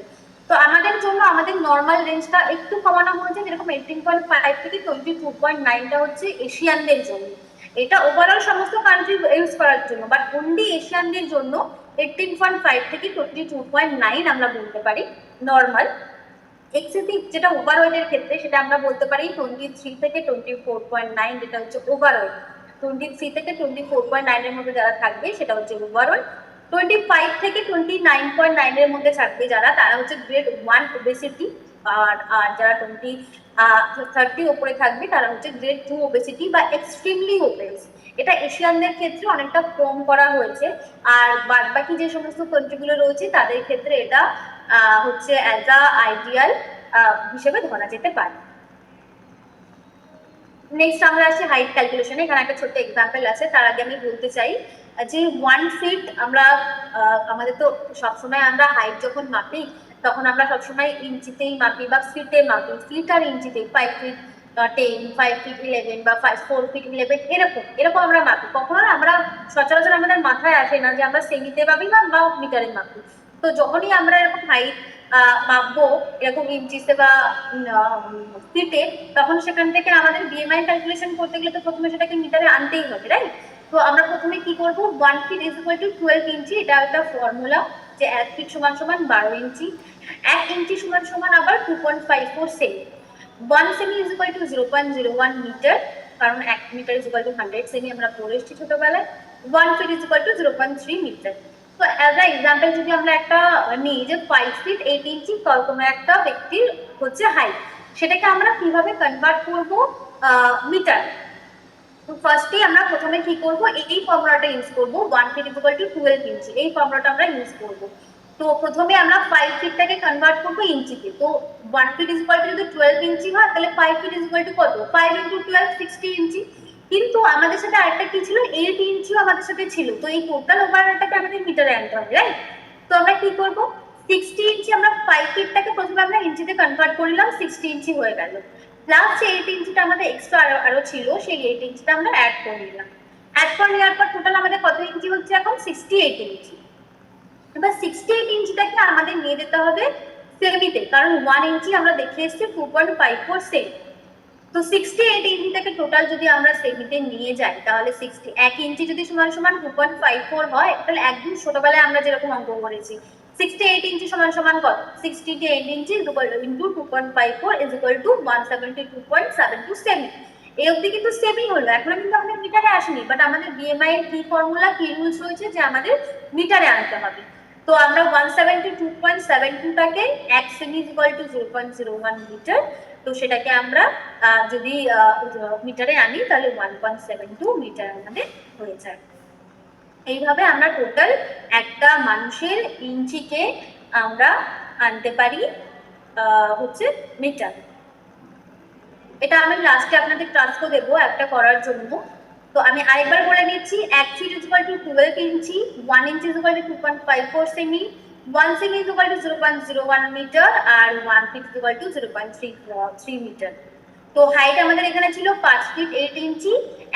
তো আমাদের জন্য আমাদের নর্মাল রেঞ্জটা একটু কমানো হয়েছে, যেরকম 18.5 থেকে 22.9টা হচ্ছে এশিয়ানদের জন্য। এটা ওভারঅল সমস্ত কান্ট্রি ইউজ করার জন্য, বাট অনলি এশিয়ানদের জন্য 18.5 থেকে 22.9 আমরা বলতে পারি নর্মাল। এক্সেসিভ যেটা ওভারওয়েটের ক্ষেত্রে সেটা আমরা বলতে পারি 23 থেকে 24.9, যেটা হচ্ছে ওভারওয়েট। 23 থেকে 24.9 এর মধ্যে যারা থাকবে সেটা হচ্ছে ওভারওয়েট। 25 থেকে 29.9 এর মধ্যে থাকবে যারা, তারা হচ্ছে গ্রেড 1 ওবেসিটি। আর যারা 30 ওপরে থাকবে তারা হচ্ছে গ্রেড 2 ওবেসিটি বা এক্সট্রিমলি ওবেস। এটা এশিয়ানদের ক্ষেত্রে অনেকটা কম করা হয়েছে, আর বাদ বাকি যে সমস্ত কান্ট্রিগুলো রয়েছে তাদের ক্ষেত্রে এটা হচ্ছে অ্যাজ আ আইডিয়াল হিসেবে ধরা যেতে পারে। নেক্সট আমরা আসছি হাইট ক্যালকুলেশনে। এখানে একটা ছোট্ট এক্সাম্পল আছে, তার আগে আমি বলতে চাই যে 1 ফিট আমরা আমাদের তো সবসময় আমরা হাইট যখন মাপি তখন আমরা সবসময় ইঞ্চিতেই মাপি বা ফিটে মাপি, ফিট আর ইঞ্চিতে 5 ফিট 10, 5 ফিট 11 বা 4 ফিট 11 এরকম এরকম আমরা মাপি। কখনো আমরা সচরাচর আমাদের মাথায় আসে না যে আমরা সেমিতে মাপি বা মিটারে মাপি। তো যখনই আমরা এরকম হাইট মাপবো এরকম ইঞ্চিতে বা ফিটে, তখন সেখান থেকে আমাদের বিএমআই ক্যালকুলেশন করতে গেলে তো প্রথমে সেটাকে মিটারে আনতেই হবে, রাইট? তো আমরা প্রথমে কি করব, 1 ফিট ইজ ইকুয়াল টু 12 ইঞ্চি, এটা একটা ফর্মুলা যে 1 ফিট সমান সমান 12 ইঞ্চি, 1 ইঞ্চি সমান সমান আবার 2.54 সেমি, 1 সেমি ইজ ইকুয়াল টু 0.01 মিটার, কারণ 1 মিটার ইজ ইকুয়াল টু 100 সেমি আমরা পড়ে এসেছি ছোটবেলায়, 1 feet is equal to 0.3 metre. তো অ্যাজ আ এক্সাম্পল যদি আমরা একটা নিই যে 5 ফিট 8 ইঞ্চি কোনো একটা ব্যক্তির হচ্ছে হাইট, সেটাকে আমরা কিভাবে কনভার্ট করব মিটার। তো ফার্স্টে আমরা প্রথমে কি করব, এই ফর্মুলাটা ইউজ করব, 1 ফিট ইজ ইকুয়াল টু 12 ইঞ্চি, এই ফর্মুলাটা আমরা ইউজ করব। তো প্রথমে আমরা 5 ফিটটাকে কনভার্ট করব ইঞ্চিতে। তো 1 ফিট ইজ ইকুয়াল টু যদি 12 ইঞ্চি হয় তাহলে 5 ফিট ইজ ইকুয়াল টু কত, 5 ইনটু 12 60 ইঞ্চি। কিন্তু আমাদের সাথে আরেকটা কি ছিল, 8 ইঞ্চিও আমাদের সাথে ছিল। তো এই টোটাল ওভারঅলটাকে আমাদের মিটারে আনতে হবে, রাইট? তো আমরা কি করব, 60 ইঞ্চি আমরা 5 ফিটটাকে প্রথমে আমরা ইঞ্চিতে কনভার্ট করলাম, 60 ইঞ্চি হয়ে গেল। প্লাস যে 8 ইঞ্চিটা আমাদের এক্সট্রা আরো ছিল, সেই 8 ইঞ্চিটা আমরা অ্যাড করে নিলাম। অ্যাড করে নেওয়ার পর টোটাল আমাদের কত ইঞ্চি হচ্ছে এখন, 68 ইঞ্চি। এবার 68 ইঞ্চিটাকে আমাদের নিয়ে যেতে হবে সেমিতে, কারণ 1 ইঞ্চি আমরা দেখে এসেছি 2.54 সেমি। তো 68 ইঞ্চিটাকে টোটাল যদি আমরা সেমিতে নিয়ে যাই তাহলে 1 ইঞ্চি যদি সমান সমান 2.54 হয়, তাহলে একদম ছোটবেলায় আমরা যেরকম অঙ্ক করেছি 68 ইঞ্চি সমান সমান কত, 68 inch into 2.54 is equal to 172.72 সেমি। এই অবধি কিন্তু সেমি হলো, এখনো কিন্তু আমাদের মিটারে আসেনি, বাট আমাদের বিএমআই এর কি ফর্মুলা, কি রুলস রয়েছে যে আমাদের মিটারে আনতে হবে। তো আমরা 172.72টাকে 1 সেমি ইজ ইকুয়াল টু 0.01 মিটার, তো সেটাকে আমরা যদি মিটারে আনি তাহলে 1.72 মিটার আমাদের হয়ে যায়। এইভাবে আমরা টোটাল একটা মানুষের ইঞ্চিকে আমরা আনতে পারি হচ্ছে মিটার। এটা আমি লাস্টে আপনাদের টাস্কও দেবো একটা করার জন্য। তো আমি আরেকবার বলে নিচ্ছি, 1 ফিট ইজ ইকুয়াল টু 12 ইঞ্চি, 1 ইঞ্চি ইজ ইকুয়াল টু 2.54 সেমি, 1 সেমি ইজ ইকুয়াল টু 0.01 মিটার, আর 1 feet is equal to 0.3 metre. তো হাইট আমাদের এখানে ছিল 5 ফিট 8 ইঞ্চি,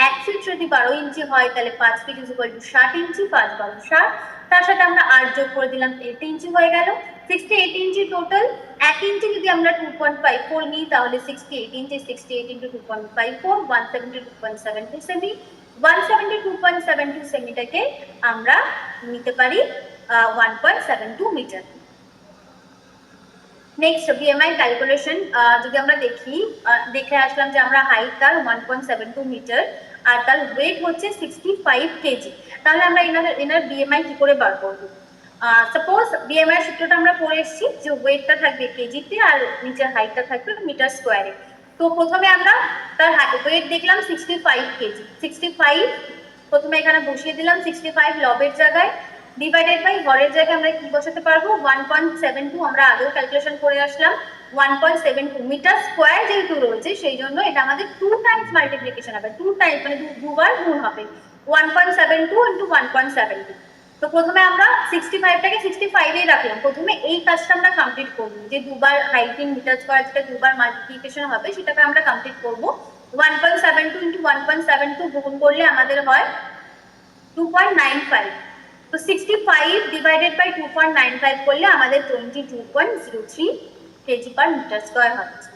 1 ফিট যদি 12 ইঞ্চি হয় তাহলে 5 ফিট ইজ ইকুয়াল টু 60 ইঞ্চি, 5 12 60, তার সাথে আমরা 8 যোগ করে দিলাম, 8 ইঞ্চি হয়ে গেল। 68 ইঞ্চি টোটাল, 1 ইঞ্চি যদি আমরা 2.54 নিই তাহলে 68 ইঞ্চি, 68 ইন্টু 2.54, 172.72 সেমি, 172.72 সেমিটাকে আমরা নিতে পারি 1.72 মিটার। নেক্সট বিএমআই ক্যালকুলেশন যদি আমরা দেখে আসলাম যে আমরা হাইট তার 1.72 মিটার আর তার ওয়েট হচ্ছে 65 কেজি, তাহলে আমরা এনার বিএমআই কি করে বার করব। সাপোজ বিএমআই সূত্রটা আমরা পড়ে এসেছি যে ওয়েটটা থাকবে কেজিতে আর নিচের হাইটটা থাকবে মিটার স্কোয়ারে। তো প্রথমে আমরা তার ওয়েট দেখলাম 65 কেজি, 65 প্রথমে এখানে বসিয়ে দিলাম, 65 লবের জায়গায় ডিভাইডেড বাই হরের জায়গায় আমরা কি বসাতে পারবো, 1.72 আমরা আগেও ক্যালকুলেশন করে আসলাম, 1.72 মিটার স্কোয়ার যেহেতু রয়েছে সেই জন্য এটা আমাদের 2 টাইমস মাল্টিপ্লিকেশন হবে, 2 টাইমস মানে দুবার গুণ হবে, 1.72 ইন্টু 1.72। তো প্রথমে আমরা 65টাকে 65 এই রাখলাম, প্রথমে এই কাজটা আমরা কমপ্লিট করব, যে দুবার হাইট ইন মিটার স্কোয়ার যেটা দুবার মাল্টিপ্লিকেশন হবে সেটাকে আমরা কমপ্লিট করব। 1.72 ইন্টু 1.72 গুণ করলে আমাদের হয় 2.95। তো 65 ডিভাইডেড বাই 2.95 করলে আমাদের 22.03 কেজি পার মিটার স্কোয়ার হচ্ছে।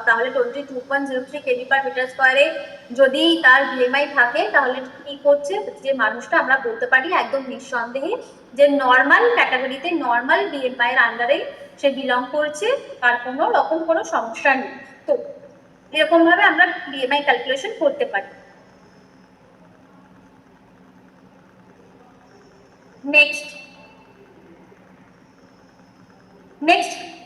তাহলে 22.03 কেজি পার মিটার স্কোয়ারে যদি তার বিএমআই থাকে তাহলে কি করছে, যে মানুষটা আমরা বলতে পারি একদম নিঃসন্দেহে যে নর্মাল ক্যাটাগরিতে, নর্মাল বিএমআই এর আন্ডারে সে বিলং করছে, তার কোনো রকম কোনো সমস্যা নেই। তো এরকম ভাবে আমরা বিএমআই ক্যালকুলেশন করতে পারি। Next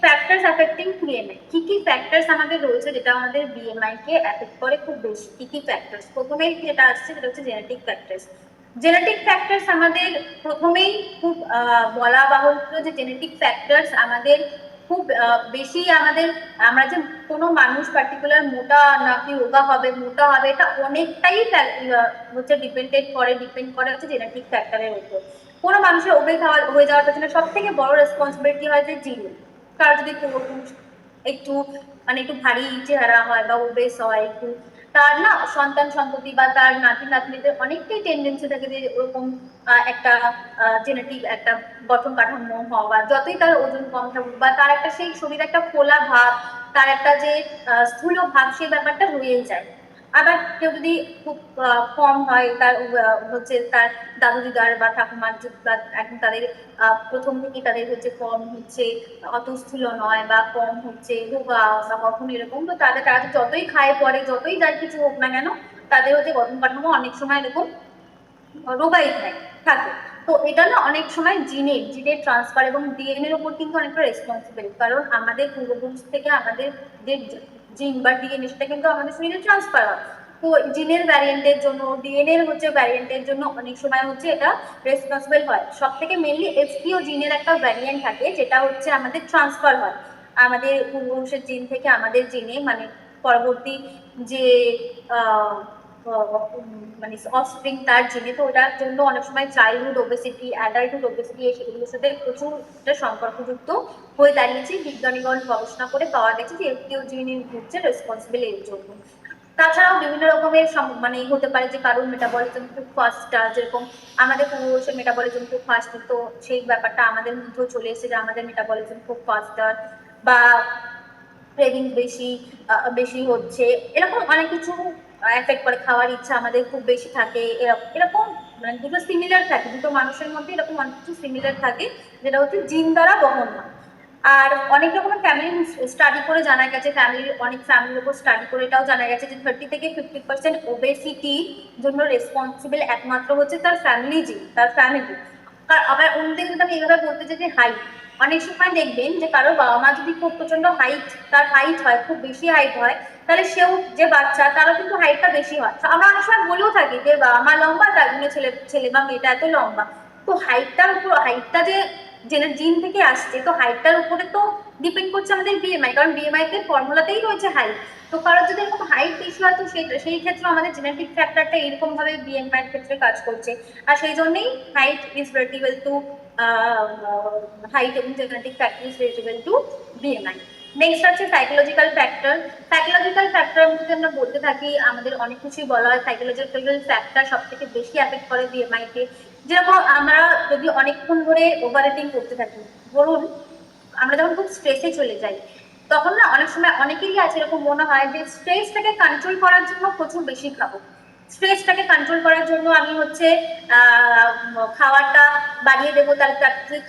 factor factors affecting BMI, কি ফ্যাক্টরস আমাদের রয়েছে যেটা আমাদের বিএমআই কে অ্যাফেক্ট করে খুব বেশি, কি ফ্যাক্টরস? প্রথমেই যেটা আসছে সেটা হচ্ছে জেনেটিক ফ্যাক্টরস। জেনেটিক ফ্যাক্টরস আমাদের প্রথমেই খুব বলা বাহুল্য যে জেনেটিক ফ্যাক্টরস আমাদের খুব বেশি আমাদের, আমরা যে কোনো মানুষ পার্টিকুলার মোটা নাকি রোগা হবে, মোটা হবে, এটা অনেকটাই হচ্ছে ডিপেন্ড করে হচ্ছে জেনেটিক ফ্যাক্টরের উপর। কোনো মানুষের ওবেস হয়ে যাওয়ার পেছনে সব থেকে বড় রেসপন্সিবিলিটি হয় যে জিন। কার যদি পূর্বপুরুষ একটু মানে একটু ভারী চেহারা হয় বা ওবেস হয় একটু, তার না সন্তান সন্ততি বা তার নাতি নাতনিদের অনেকটাই টেন্ডেন্সি থাকে যে ওরকম একটা জেনেটিক একটা গঠন কাঠামো হওয়া, যতই তার ওজন কম থাকুক বা তার একটা সেই শরীরে একটা ফোলা ভাব, তার একটা যে স্থূল ভাব, সেই ব্যাপারটা রয়েই যায়। আবার কেউ যদি খুব কম হয়, তার হচ্ছে তার দাদু দিদার বা ঠাকুমার এখন তাদের প্রথম থেকে তাদের হচ্ছে কম হচ্ছে অত স্থূল নয় বা কম হচ্ছে রোগা বা কখনো এরকম, তো তারা যতই খায় পরে যতই যার কিছু হোক না কেন, তাদের হচ্ছে গঠন কাঠামো অনেক সময় এরকম রোগাই থাকে। তো এটা না অনেক সময় জিনের ট্রান্সফার এবং ডিএনএ এর উপর কিন্তু অনেকটা রেসপন্সিবল, কারণ আমাদের পূর্বপুরুষ থেকে আমাদের যে জিন বা ডিএনএ সেটা কিন্তু আমাদের শরীরে ট্রান্সফার হয়। তো জিনের ভ্যারিয়েন্টের জন্য, ডিএনএ এর হচ্ছে ভ্যারিয়েন্টের জন্য অনেক সময় হচ্ছে এটা রেসপন্সিবল হয়। সব থেকে মেনলি এসপিও জিনের একটা ভ্যারিয়েন্ট থাকে যেটা হচ্ছে আমাদের ট্রান্সফার হয় আমাদের পূর্বপুরুষের জিন থেকে আমাদের জিনে, মানে পরবর্তী যে আহ মানে অফস্প্রিং তার জিনে। তো ওটার জন্য অনেক সময় চাইল্ডহুড ওবেসিটি, অ্যাডাল্টহুড ওবেসিটি সেগুলোর সাথে প্রচুর সম্পর্কযুক্ত হয়ে দাঁড়িয়েছে। বিজ্ঞানীগণ গবেষণা করে পাওয়া গেছে যে এফটিও জিন হচ্ছে রেসপন্সিবল এর জন্য। তাছাড়াও বিভিন্ন রকমের মানে হতে পারে যে কারোর মেটাবলিজম খুব ফাস্ট, যেরকম আমাদের পূর্বপুরুষের মেটাবলিজম খুব ফাস্ট, তো সেই ব্যাপারটা আমাদের মধ্যেও চলে এসেছে যে আমাদের মেটাবলিজম খুব ফাস্টার, বা ক্রেভিং বেশি বেশি হচ্ছে, এরকম অনেক কিছু এফেক্ট করে। খাওয়ার ইচ্ছা আমাদের খুব বেশি থাকে, এরকম মানে দুটো সিমিলার থাকে, দুটো মানুষের মধ্যে এরকম অনেক কিছু সিমিলার থাকে যেটা হচ্ছে জিন দ্বারা বহন হয়। আর অনেক রকমের ফ্যামিলি স্টাডি করে জানা গেছে, অনেক ফ্যামিলির উপর স্টাডি করে এটাও জানা গেছে যে 30 থেকে 50% ওবেসিটির জন্য রেসপন্সিবল একমাত্র হচ্ছে তার ফ্যামিলি জিন, তার ফ্যামিলি। আর আবার অন্যদিকে যদি আমি এইভাবে বলতে চাই যে হাইট, অনেক সময় দেখবেন যে কারো বাবা মা যদি খুব প্রচন্ড তার হাইট হয়, খুব বেশি হাইট হয়, তাহলে সেও যে বাচ্চা তারও কিন্তু হাইটটা বেশি হয়। আমরা অনেক সময় বলেও থাকি যে বাবা মা লম্বা তার জন্য ছেলে বা মেয়েটা এত লম্বা। তো হাইটটা যে জিন থেকে আসছে, তো হাইটটার উপরে তো ডিপেন্ড করছে আমাদের বিএমআই, কারণ বিএমআই তে ফর্মুলাতেই রয়েছে হাইট। তো কারোর যদি এরকম হাইট বেশি হয়, তো সেই ক্ষেত্রে আমাদের জেনেটিক ফ্যাক্টরটা এরকম ভাবে বিএমআই এর ক্ষেত্রে কাজ করছে। আর সেই জন্যই height is relatable to height এবং genetic factor is relatable to BMI. Next আছে সাইকোলজিক্যাল ফ্যাক্টর। সাইকোলজিক্যাল ফ্যাক্টর যদি আমরা বলতে থাকি, আমাদের অনেক কিছুই বলা হয়। সাইকোলজিক্যাল ফ্যাক্টর সব থেকে বেশি এফেক্ট করে বিএমআই কে। যেরকম আমরা যদি অনেকক্ষণ ধরে ওভার ইটিং করতে থাকি, ধরুন আমরা যখন খুব স্ট্রেসে চলে যাই, তখন না অনেক সময় অনেকেরই আছে এরকম মনে হয় যে স্ট্রেসটাকে কন্ট্রোল করার জন্য প্রচুর বেশি খাবো, স্ট্রেসটাকে কন্ট্রোল করার জন্য আমি হচ্ছে খাবারটা বাড়িয়ে দেবো, তার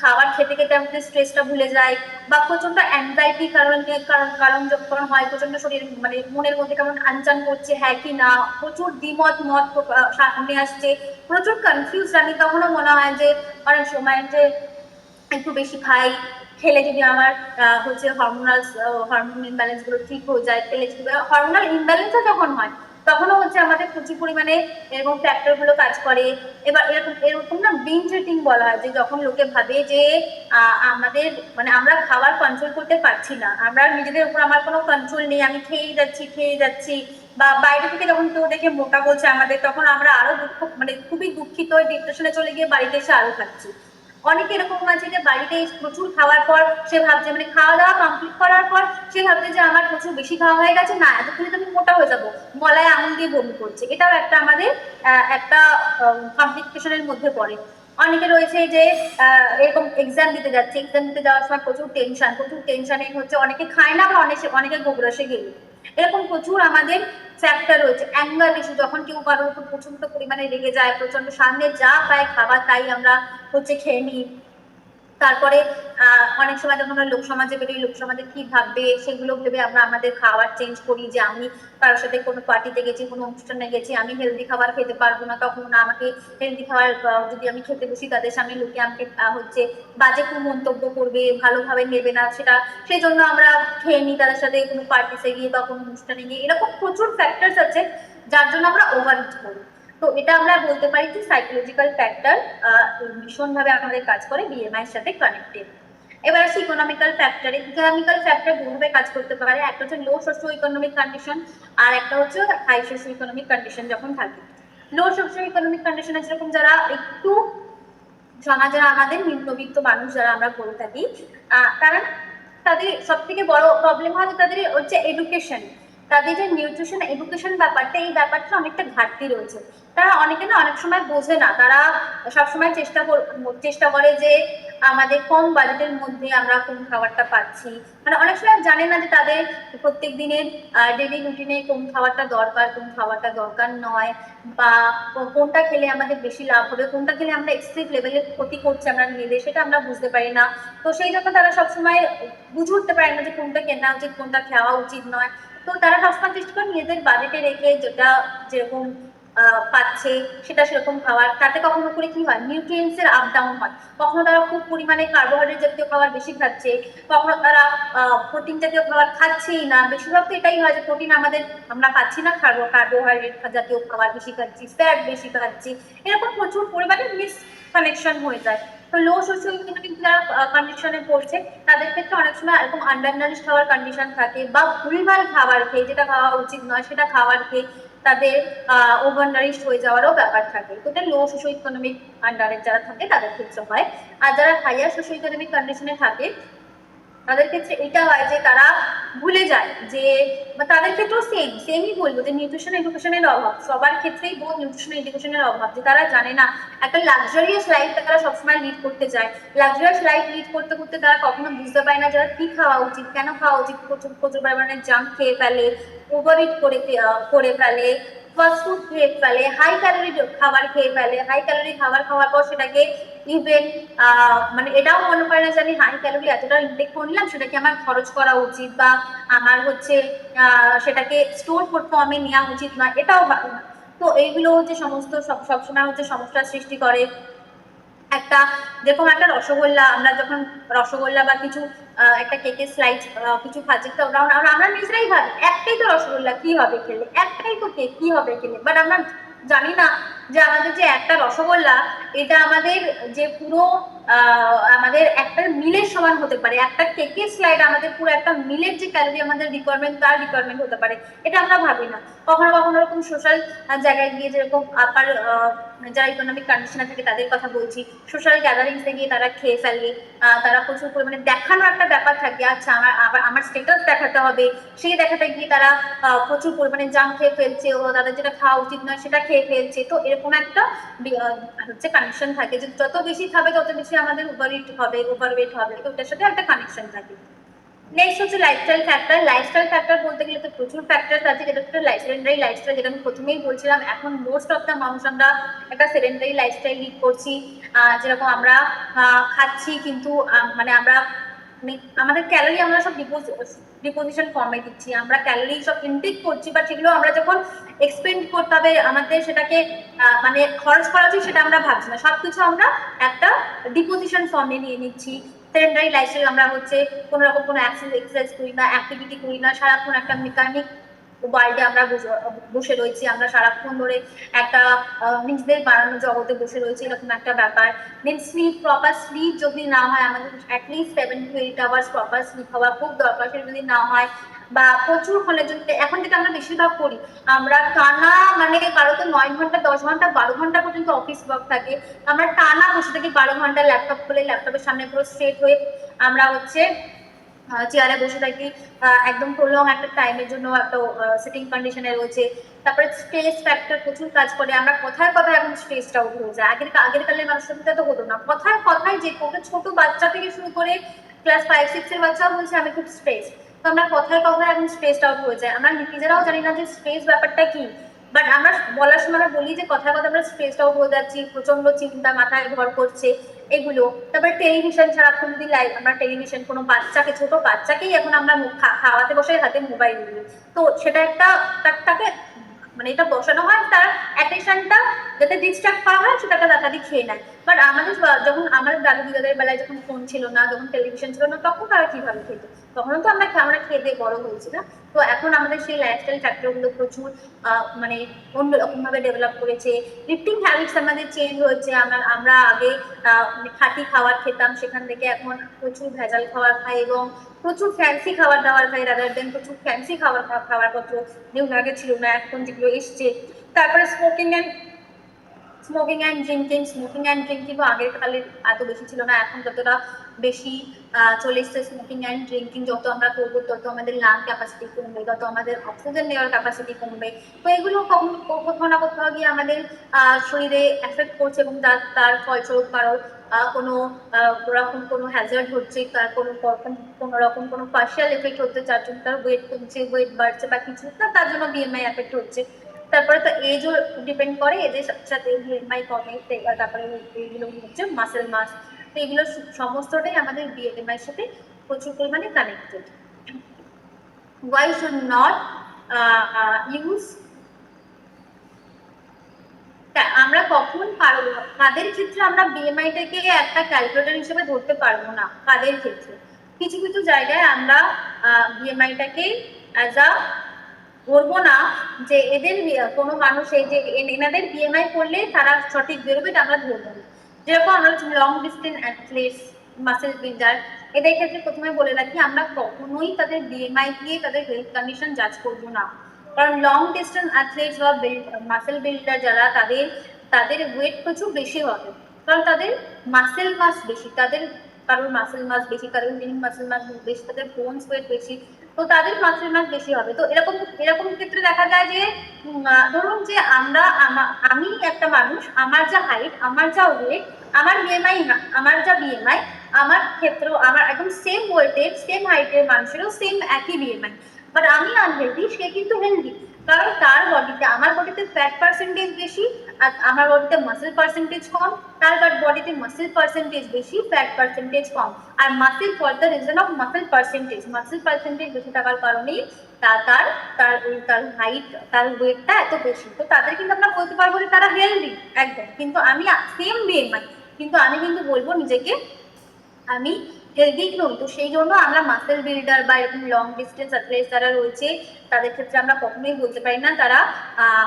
খাবার খেতে খেতে আমাদের স্ট্রেসটা ভুলে যায়। বা প্রচন্ড অ্যাংজাইটি কারণ যখন হয়, প্রচন্ড শরীর মানে মনের মধ্যে কেমন আনচান করছে, হ্যাঁ কি না, প্রচুর মত সামনে আসছে, প্রচুর কনফিউজ। আমি তখনও মনে হয় যে অনেক সময় যে একটু বেশি খাই, খেলে যদি আমার হচ্ছে হরমোন ইমব্যালেন্স গুলো ঠিক হয়ে যায়, খেলে যদি হরমোনাল ইমব্যালেন্সও যখন হয়, তখনও হচ্ছে আমাদের প্রচুর পরিমাণে এরকম ফ্যাক্টর গুলো কাজ করে। এবার এরকম না বিঞ্জ ইটিং বলা হয়, যে যখন লোকে ভাবে যে আমাদের মানে আমরা খাবার কন্ট্রোল করতে পারছি না, আমরা নিজেদের উপর আমার কোনো কন্ট্রোল নেই, আমি খেয়েই যাচ্ছি, বা বাইরে থেকে যখন কেউ দেখে মোটা বলছে আমাদের, তখন আমরা আরো মানে খুবই দুঃখিত, ডিপ্রেশনে চলে গিয়ে বাড়িতে এসে আরো খাচ্ছি। অনেকে এরকম আছে যে বাড়িতে প্রচুর খাওয়ার পর সে ভাবছে, মানে খাওয়া দাওয়া কমপ্লিট করার পর সে ভাবছে যে আমার প্রচুর বেশি খাওয়া হয়ে গেছে, না এতক্ষণে তো আমি মোটা হয়ে যাবো, গলায় আঙুল দিয়ে বমি করছে। এটাও একটা আমাদের একটা কমপ্লিকেশনের মধ্যে পড়ে। অনেকে রয়েছে যে এরকম এক্সাম দিতে যাচ্ছে, এক্সাম দিতে যাওয়ার সময় প্রচুর টেনশনে হচ্ছে অনেকে খায় না, বা অনেকে গোবরাসে গেলে, এরকম প্রচুর আমাদের ফ্যাক্টর রয়েছে। অ্যাঙ্গার ইস্যু, যখন কেউ কারোর উপর প্রচন্ড পরিমাণে রেগে যায়, প্রচন্ড সামনে যা পায় খাবার তাই আমরা হচ্ছে খেয়ে নিই। তারপরে অনেক সময় যখন আমরা লোক সমাজে বেরোই, লোক সমাজে কি ভাববে সেগুলো ভেবে আমরা আমাদের খাবার চেঞ্জ করি, যে আমি কারোর সাথে কোনো পার্টিতে গেছি, কোনো অনুষ্ঠানে গেছি, আমি হেলদি খাবার খেতে পারবো না, তখন আমাকে হেলদি খাবার যদি আমি খেতে বসি তাদের সামনে লোকে আমাকে হচ্ছে বাজে কোনো মন্তব্য করবে, ভালোভাবে নেবে না সেটা, সেই জন্য আমরা খেয়ে নিই তাদের সাথে কোনো পার্টিতে গিয়ে বা কোনো অনুষ্ঠানে গিয়ে। এরকম প্রচুর ফ্যাক্টরস আছে যার জন্য আমরা ওভার ইট করি। তো এটা আমরা বলতে পারি যে সাইকোলজিক্যাল ফ্যাক্টর ভীষণভাবে আমাদের কাজ করে বিএমআই এর সাথে কানেক্টেড। এবার আসি ইকোনমিক্যাল ফ্যাক্টরে। ইকোনমিক্যাল ফ্যাক্টর দুভাবে কাজ করতে পারে, একটা হচ্ছে লো সোশিও ইকোনমিক কন্ডিশন, আর একটা হচ্ছে হাই সোশিও ইকোনমিক কন্ডিশন যখন থাকে। লো সোশিও ইকোনমিক কন্ডিশনে যেরকম যারা একটু সমাজের আমাদের নিম্নবিত্ত মানুষ যারা আমরা বলে থাকি, তারা তাদের সব থেকে বড় প্রবলেম হয় তাদের হচ্ছে এডুকেশন, তাদের যে নিউট্রিশন এডুকেশন ব্যাপারটা, এই ব্যাপারটা অনেকটা ঘাটতি রয়েছে। তারা অনেকে না অনেক সময় বোঝে না, তারা সবসময় চেষ্টা করে যে আমাদের কম বাজেটের মধ্যে আমরা কোন খাবারটা পাচ্ছি, মানে অনেক সময় জানে না যে তাদের প্রত্যেক দিনের ডেলি রুটিনে কোন খাবারটা দরকার, কোন খাবারটা দরকার নয়, বা কোনটা খেলে আমাদের বেশি লাভ হবে, কোনটা খেলে আমরা এক্সেসিভ লেভেলের ক্ষতি করছি আমরা নিজেদের, সেটা আমরা বুঝতে পারি না। তো সেই জন্য তারা সবসময় বুঝে উঠতে পারে না যে কোনটা কেনা উচিত, কোনটা খাওয়া উচিত নয়। তো তারা সবসময় চেষ্টা করে নিজেদের বাজেটে রেখে যেটা যেরকম পাচ্ছে সেটা সেরকম খাওয়ার। তাতে কখনো করে কি হয়, নিউট্রিয়েন্টস এর আপ ডাউন হয়, কখনো তারা খুব পরিমাণে কার্বোহাইড্রেট জাতীয় খাবার বেশি খাচ্ছে, কখনো তারা প্রোটিন জাতীয় খাবার খাচ্ছেই না। বেশিরভাগ তো এটাই হয় যে প্রোটিন আমরা পাচ্ছি না, কার্বোহাইড্রেট জাতীয় খাবার বেশি খাচ্ছি, ফ্যাট বেশি খাচ্ছি, এরকম প্রচুর পরিমাণে মিস কানেকশন হয়ে যায়। তো লো সোশিও ইকোনমিক যারা কন্ডিশনে পড়ছে তাদের ক্ষেত্রে অনেক সময় এরকম আন্ডারনারিশ খাওয়ার কন্ডিশন থাকে, বা ভুলভাল খাবার খেয়ে, যেটা খাওয়া উচিত নয় সেটা খাবার খেয়ে তাদের ওভারনারিশ হয়ে যাওয়ারও ব্যাপার থাকে। তো এটা লো সোশিও ইকোনমিক আন্ডারে যারা থাকে তাদের ক্ষেত্রে হয়। আর যারা হাইয়ার সোশিও ইকোনমিক কন্ডিশনে থাকে তাদের ক্ষেত্রে এটা হয় যে তারা ভুলে যায় যে, তাদের ক্ষেত্রেও সেমই বলবো যে নিউট্রিশন এডুকেশনের অভাব, সবার ক্ষেত্রেই বহু নিউট্রিশন এডুকেশনের অভাব, যে তারা জানে না একটা লাক্সারিয়াস লাইফ তারা সবসময় লিড করতে চায়। লাক্সারিয়াস লাইফ লিড করতে করতে তারা কখনো বুঝতে পারে না যারা কি খাওয়া উচিত, কেন খাওয়া উচিত, প্রচুর প্রচুর পরিমাণে জাঙ্ক খেয়ে ফেলে, ওভারইট করে ফেলে, ফাস্টফুড খেয়ে ফেলে, হাই ক্যালোরি খাবার খেয়ে ফেলে, হাই ক্যালোরি খাবার খাওয়ার পর সেটাকে ইভেন মানে এটাও মনে করে না যে আমি হাই ক্যালোরি এতটা ইনটেক করলাম সেটাকে আমার খরচ করা উচিত, বা আমার হচ্ছে সেটাকে স্টোর ফর্মে নেওয়া উচিত না, এটাও ভাবে না। তো এইগুলো হচ্ছে সমস্ত সবসময় হচ্ছে সমস্যার সৃষ্টি করে। একটা যেরকম একটা রসগোল্লা, আমরা যখন রসগোল্লা বা কিছু একটা কেকের স্লাইস কিছু খাচ্ছি, তো আমরা নিজেরাই ভাবি একটাই তো রসগোল্লা, কি হবে খেলে, একটাই তো কেক, কি হবে খেলে, বাট আমরা জানি না যে আমাদের যে একটা রসগোল্লা এটা আমাদের যে পুরো আমাদের একটা মিলের সমান হতে পারে, একটা কেকের স্লাইড আমাদের পুরো একটা মিলের যে ক্যালোরি আমাদের রিকোয়ারমেন্ট তার রিকোয়ারমেন্ট হতে পারে, এটা আমরা ভাবি না। কখনো কখনো এরকম সোশ্যাল জায়গায় গিয়ে, যেরকম আপার যারা ইকোনমিক কন্ডিশনে থাকে তাদের কথা বলছি, সোশ্যাল গ্যাদারিংসে গিয়ে তারা খেয়ে ফেলে, তারা প্রচুর পরিমাণে দেখানোর একটা ব্যাপার থাকে, আচ্ছা আমার স্টেটাস দেখাতে হবে, সেই দেখাতে গিয়ে তারা প্রচুর পরিমাণে জাঙ্ক খেয়ে ফেলছে, ও তাদের যেটা খাওয়া উচিত নয় সেটা খেয়ে ফেলছে। তো এরকম একটা হচ্ছে কানেকশন থাকে যে যত বেশি খাবে তত বেশি আমাদের ওভারওয়েট হবে, তো ওটার সাথে একটা কানেকশন থাকে। নেক্সট হচ্ছে লাইফস্টাইল ফ্যাক্টর। লাইফস্টাইল ফ্যাক্টর বলতে গেলে তো প্রচুর ফ্যাক্টর আছে, যেটা হচ্ছে সেডেন্টারি লাইফস্টাইল, যেটা আমি প্রথমেই বলছিলাম। এখন মোস্ট অফ দ্য মানুষ আমরা একটা সেডেন্টারি লাইফস্টাইল লিড করছি, যেরকম আমরা খাচ্ছি কিন্তু মানে আমরা আমাদের ক্যালোরি আমরা সব ডিপোজিশন ফর্মে দিচ্ছি, আমরা ক্যালোরি সব ইনটেক করছি, বাট সেগুলো আমরা যখন এক্সপেন্ড করতে হবে আমাদের সেটাকে মানে খরচ করা উচিত সেটা আমরা ভাবছি না, সবকিছু আমরা একটা ডিপোজিশন ফর্মে নিয়ে নিচ্ছি। সেডেন্টারি লাইফস্টাইল আমরা হচ্ছে কোনো রকম কোনো এক্সারসাইজ করি না, অ্যাক্টিভিটি করি না, সারাক্ষণ একটা মেকানিক ওয়ার্ল্ডে আমরা বসে রয়েছি, আমরা সারাক্ষণ ধরে একটা নিজেদের বানানো জগতে বসে রয়েছি, এরকম একটা ব্যাপার। দেন স্লিপ, প্রপার স্লিপ যদি না হয়, আমাদের at least 7 to 8 hours proper slip হওয়া খুব দরকার, সেটা যদি না হয়, বা প্রচুর ফোনের জন্য এখন যেটা আমরা বেশিরভাগ করি, আমরা টানা মানে কারো তো 9 ঘন্টা 10 ঘন্টা 12 ঘন্টা পর্যন্ত অফিস ওয়ার্ক থাকে, আমরা টানা বসে থাকি 12 ঘন্টা ল্যাপটপ খুলে, ল্যাপটপের সামনে পুরো স্ট্রেট হয়ে আমরা হচ্ছে চেয়ারে বসে থাকি একদম প্রলং একটা টাইমের জন্য, একটা সিটিং কন্ডিশনে রয়েছে। তারপরে স্ট্রেস ফ্যাক্টর প্রচুর কাজ করে, আমরা কথায় কথায় এখন স্ট্রেসটা আউট হয়ে যায়। আগের কালের মানুষের মধ্যে তো হতো না, কথায় কথায় যে কোনো ছোট বাচ্চা থেকে শুরু করে ক্লাস 5-6 এর বাচ্চাও বলছে আমি খুব স্ট্রেস। তো আমরা কথায় কথায় এখন স্ট্রেসড আউট হয়ে যায়, আমরা নিজেরাও জানি না যে স্ট্রেস ব্যাপারটা কি, বাট আমরা বলার সময় আমরা বলি যে কথায় কথা আমরা স্ট্রেসড আউট হয়ে যাচ্ছি, প্রচন্ড চিন্তা মাথায় ভর করছে। এগুলো। তারপরে টেলিভিশন সারাক্ষণ যদি আমরা টেলিভিশন কোনো বাচ্চাকে, ছোট বাচ্চাকেই এখন আমরা খাওয়াতে বসে হাতে মোবাইল দিই, তো সেটা একটা তাকে মানে এটা বসানো হয় তার অ্যাটেনশনটা যাতে ডিস্ট্রাক্ট করা হয়, সেটাকে তাড়াতাড়ি খেয়ে নেয়। বাট আমাদের যখন আমাদের দাদু দিদাদের বেলায় যখন ফোন ছিল না, যখন টেলিভিশন ছিল না, তখন তারা কিভাবে খেত? তখন তো আমরা খেয়ে দিয়ে বড় হয়েছি না। তো এখন আমাদের সেই লাইফস্টাইল ফ্যাক্টরগুলো প্রচুর মানে অন্যরকম ভাবে ডেভেলপ করেছে। ইটিং হ্যাবিটস আমাদের চেঞ্জ হয়েছে। আমরা আগে খাঁটি খাবার খেতাম, সেখান থেকে এখন প্রচুর ভেজাল খাবার খাই এবং প্রচুর ফ্যান্সি খাবার দাবার খাই, রাদার দেন প্রচুর ফ্যান্সি খাবার পত্র যেগুলো আগে ছিল না, এখন যেগুলো এসছে। তারপরে স্মোকিং অ্যান্ড ড্রিঙ্কিং আগের কালে এত বেশি ছিল না, এখন যতটা বেশি চলে এসছে স্মোকিং অ্যান্ড ড্রিঙ্কিং। যত আমরা করবো তত আমাদের লাং ক্যাপাসিটি কমবে, তত আমাদের অক্সিজেন নেওয়ার ক্যাপাসিটি কমবে। তো এগুলো কোথাও না কোথাও গিয়ে আমাদের শরীরে এফেক্ট করছে এবং তার ফলস্বরূপ কারোর কোনো রকম কোনো হ্যাজার্ড হচ্ছে, তার কোনো রকম কোনো পার্শিয়াল এফেক্ট হচ্ছে, যার জন্য তার ওয়েট কমছে, ওয়েট বাড়ছে বা কিছু, তার জন্য বিএমআই এফেক্ট হচ্ছে। তারপরে তো এজও ডিপেন্ড করে, এজের সাথে সাথে বিএমআই কমে। তারপরে এইগুলো হচ্ছে মাসেল মাস। তো এগুলো সমস্তটাই আমাদের বিএমআই এর সাথে প্রচুর পরিমাণে connected. Why should not use, আমরা কখন পারবো, কাদের ক্ষেত্রে আমরা বিএমআইটাকে একটা ক্যালকুলেটর হিসেবে ধরতে পারবো না, কাদের ক্ষেত্রে কিছু কিছু জায়গায় আমরা বিএমআইটাকে অ্যাজ আ বলবো না যে এদের কোনো মানুষ এই যে এনাদের বিএমআই করলে তারা সঠিক বেরোবে, আমরা ধরবো না। যেরকম আমরা long distance athlete's, muscle builder, এদের ক্ষেত্রে প্রথমে বলে রাখি আমরা কখনোই তাদের বিএমআই দিয়ে তাদের হেলথ কন্ডিশন জাজ করবো না। কারণ লং ডিস্টেন্স অ্যাথলেটস বা মাসেল বিল্ডার যারা, তাদের ওয়েট প্রচুর বেশি হবে, কারণ তাদের মাসেল মাস বেশি, কারোর মাসেল মাস বেশি, কারোর লিন মাসেল মাস বেশি, তাদের বোনস ওয়েট বেশি, তো তাদের মাসেল মাস বেশি হবে। তো এরকম ক্ষেত্রে দেখা যায় যে ধরুন যে আমি একটা মানুষ, আমার যা হাইট, আমার যা ওয়েট, আমার যা বিএমআই, আমার ক্ষেত্রেও আমার একদম সেম ওয়েটের সেম হাইটের মানুষেরও সেম একই বিএমআই, বাট আমি আনহেলদি, সে কিন্তু হেলদি, কারণ তার বডিতে, আমার বডিতে ফ্যাট পার্সেন্টেজ বেশি আর আমার বডিতে মাসেল পার্সেন্টেজ কম, তার বডিতে মাসেল পার্সেন্টেজ বেশি, ফ্যাট পার্সেন্টেজ কম। আর muscle for the reason of muscle percentage বেশি থাকার কারণেই তার হাইট, তার ওয়েটটা এত বেশি। তো তাদের কিন্তু আমরা বলতে পারবো যে তারা হেলদি একদম, কিন্তু আমি সেম বিএমআই, কিন্তু আমি কিন্তু বলবো নিজেকে আমি হেলদি নই। তো সেই জন্য আমরা মাসেল বিল্ডার বা এরকম লং ডিস্টেন্স অ্যাথলেট যারা রয়েছে, তাদের ক্ষেত্রে আমরা কখনোই বলতে পারি না তারা